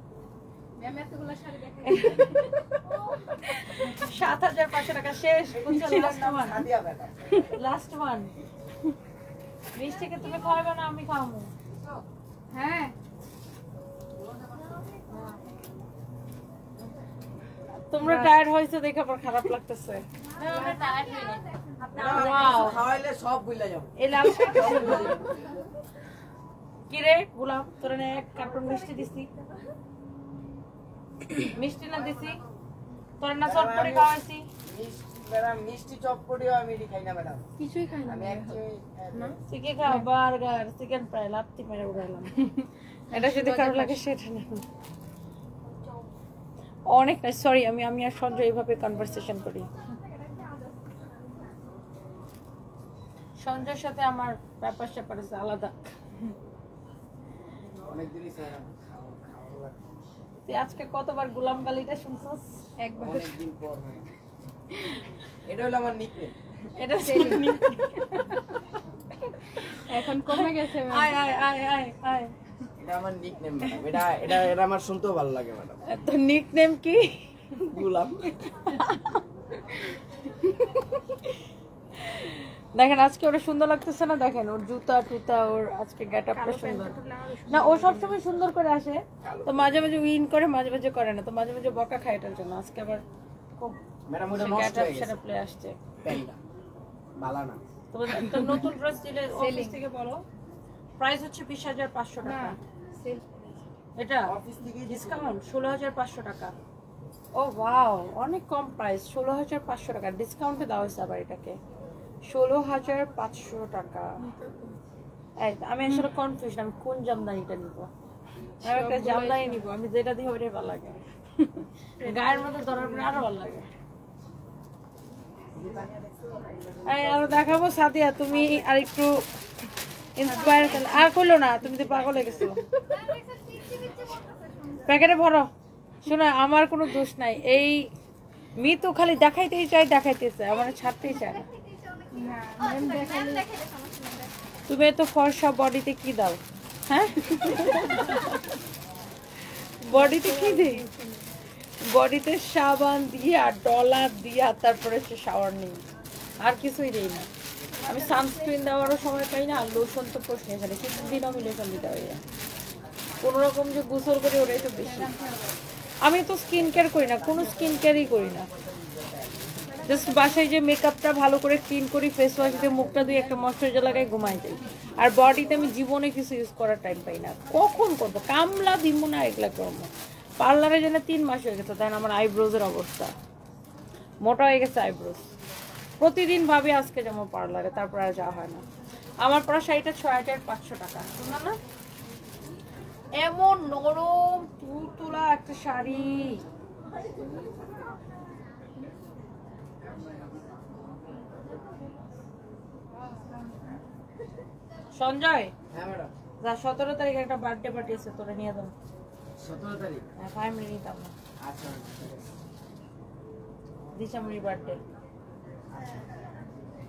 Speaker 3: ম্যাম এতগুলো শাড়ি দেখে
Speaker 1: 7500 টাকা শেষ লাস্ট ওয়ান মিষ্টি কি তুমি খাওয়াবে না আমি খাওয়াবো
Speaker 3: হ্যাঁ
Speaker 1: তোমরা টায়ার্ড হইছো দেখে আমার খারাপ লাগতেছে
Speaker 3: আমরা টায়ার্ড হই না
Speaker 1: ওয়াও
Speaker 2: খাওয়াইলে সব ভুলে যাব
Speaker 1: এই লাল কি রে গোলাম তোর না এক কার্টুন মিষ্টি দিছি মিষ্টি না দিছি তোর না চটপটি খাওয়াইছি
Speaker 2: ম্যাডাম মিষ্টি চটপটিও আমি খাই না ম্যাডাম
Speaker 3: কিছুই খাই না
Speaker 2: আমি অ্যাকচুয়ালি
Speaker 1: চিকেন খাও বার্গার চিকেন ফ্রাই লাপতি মেরে উড়াইলাম এটা যদি খারাপ লাগে সেটা না অনেক না সরি আমি আর সঞ্জয় এইভাবে কনভারসেশন করি সঞ্জয়ের সাথে আমার ব্যাপার স্যাপার আছে আলাদা
Speaker 2: অনেক দিনই স্যার
Speaker 1: তুই আজকে কতবার গোলাম গালিটা শুনছস
Speaker 3: একবার
Speaker 2: অনেক দিন পর এটা হলো আমার নিকনেম
Speaker 1: এটা
Speaker 3: এখন কমে গেছে ম্যাম
Speaker 1: আয় আয় আয় আয় আয়
Speaker 2: এটা আমার নিকনেম ম্যাডাম এটা আমার শুনতেও ভালো লাগে ম্যাডাম
Speaker 1: তোর নিকনেম কি
Speaker 2: গুলাম
Speaker 1: দেখেন আজকে ওরা সুন্দর লাগতেছে না দেখেন ওর জুতা টুতা ওর আজকে গেটআপটা সুন্দর না ও সবসময় সুন্দর করে আসে তো মাঝে মাঝে উইন করে মাঝে মাঝে করে না তো মাঝে মাঝে বকা খায় এটার জন্য আজকে আবার খুব
Speaker 2: ম্যাডাম ওটা নষ্ট
Speaker 1: গেটআপ
Speaker 2: হয়ে গেছে
Speaker 1: সেটা প্লে আসছে
Speaker 2: প্যান্টটা ভালো না
Speaker 1: তো নতুন ড্রেস দিলে অফিস থেকে বলো প্রাইস হচ্ছে 20500 টাকা
Speaker 3: সেল
Speaker 1: এটা
Speaker 2: অফিস থেকে
Speaker 1: ডিসকাউন্ট 16500 টাকা ও ওয়াও অনেক কম প্রাইস 16500 টাকা ডিসকাউন্টে দেওয়া হয়েছে আবার এটাকে 16500 টাকা এই আমি আসলে কনফিউজ আমি কোন জামদানিটা নিব আমি একটা জামদানি নিব আমি যেটা দিয়ে ওইটাই ভালো লাগে গায়ের মধ্যে ধরার পরে আরো ভালো লাগে এই আরো দেখাবো সাদিয়া তুমি আর একটু ইন্সপায়ার আর করলো না তুমি তো পাগল হয়ে গেছো প্যাকেটে ভরো শোনো আমার কোনো দোষ নাই এই মি তো খালি দেখাইতেই দেখাইতেছে আমার ছাড়তেই চায় না
Speaker 3: ম্যাম দেখালে
Speaker 1: তুমি তো ফর্সা বডিতে কি দাও হ্যাঁ বডিতে কি দিই বডিতে সাবান দিয়া ডলার দিয়া তারপরে সে শাওয়ার নিই আর কিছুই দিই না আমি সানস্ক্রিন দেওয়ারও সময় পাই না আর লোশন তো প্রশ্ন এখানে কিছুদিন আমি লোশন দিতে পারি না কোনো রকম যে গোসল করি ওটাই তো বেশি আমি তো স্কিন কেয়ার করি না কোনো স্কিন কেয়ারই করি না জাস্ট বাসায় যে মেকআপটা ভালো করে ক্লিন করি ফেস ওয়াশ দিয়ে মুখটা দিয়ে একটা ময়শ্চারাইজার লাগাই ঘুমাই যাই আর বডিতে আমি জীবনে কিছু ইউজ করার টাইম পাই না কখন করবো কামলা দিব না এগুলা করবো পার্লারে যেন 3 মাস হয়ে গেছে তাই না আমার আইব্রোজের অবস্থা মোটা হয়ে গেছে আইব্রোজ প্রতিদিন ভাবি আজকে যাবো পার্লারে তারপর আর যাওয়া হয় না আমার পরা শাড়িটা 6500 টাকা শুনলাম না এমন নরম তুলা একটা শাড়ি সঞ্জয়
Speaker 2: হ্যাঁ ম্যাডাম
Speaker 1: যা 17 তারিখে একটা বার্থডে পার্টি আছে তোরা নিয়ে যাবো
Speaker 2: 17 তারিখ
Speaker 1: হ্যাঁ ফাইনালি নিতাম না
Speaker 2: আচ্ছা
Speaker 1: দিশামণির বার্থডে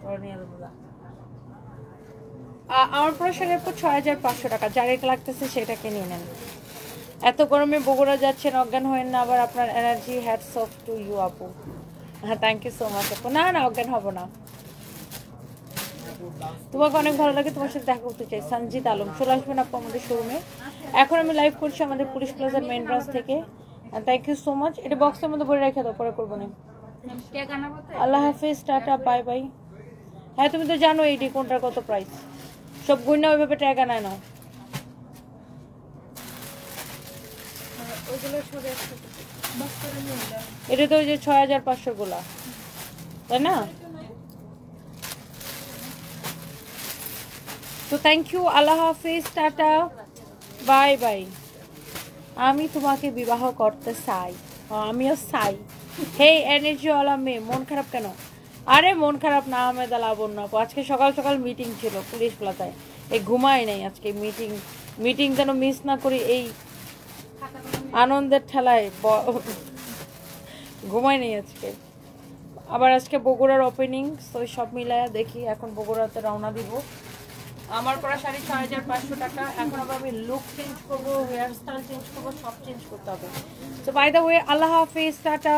Speaker 1: তোরা নিয়ে যাবো যা আমার প্রসারের পর 6500 টাকা যার এক লাগতেছে সেটাকে নিয়ে নেন এত গরমে বগুড়া যাচ্ছেন অজ্ঞান হয়েন না আবার আপনার energy hats off to you আপু হ্যাঁ থ্যাংক ইউ সো মাচ আপু না না অজ্ঞান হবো না তোমাকে অনেক ভালো লাগে তোমার সাথে দেখা করতে চাই সঞ্জিত আলম চলে আসবেন আপু আমাদের শোরুমে এখন আমি লাইভ করছি আমাদের পুলিশ প্লাজার মেইন ব্রাঞ্চ থেকে থ্যাংক ইউ সো মাচ এটা বক্সের মধ্যে ভরে রেখে দাও পরে করবো না
Speaker 3: কে গানাবো তো
Speaker 1: আল্লাহ হাফিজ টাটা বাই বাই হ্যাঁ তুমি তো জানো এইটি কোনটার কত প্রাইস সব গুণ না ওইভাবে টাকা নেয় না
Speaker 3: ওইগুলো সব একসাথে
Speaker 1: এটা তো ওই যে 6500 গুলা, তাই না? তো থ্যাংক ইউ, আল্লাহ হাফিজ, টাটা, বাই বাই। আমি তোমাকে বিবাহ করতে চাই, আমিও চাই। হে এনার্জিওয়ালা মেয়ে, মন খারাপ কেন? আরে মন খারাপ না আহমেদা লাবণ্য আপু, আজকে সকাল সকাল মিটিং ছিল পুলিশ প্লাজায়, এই ঘুমাই নাই আজকে। মিটিং যেন মিস না করি, এই আনন্দের ঠেলায় ঘুমাই নেই আজকে। আবার আজকে বগুড়ার ওপেনিং, তো সব মিলায়া দেখি এখন বগুড়াতে রওনা দিব। আমার পরা শাড়ি 6500 টাকা। এখন আবার আমি লুক চেঞ্জ করবো, হেয়ার স্টাইল চেঞ্জ করবো, সব চেঞ্জ করতে হবে। তো বাই দ্য ওয়ে, আল্লাহ হাফিজ, টাটা।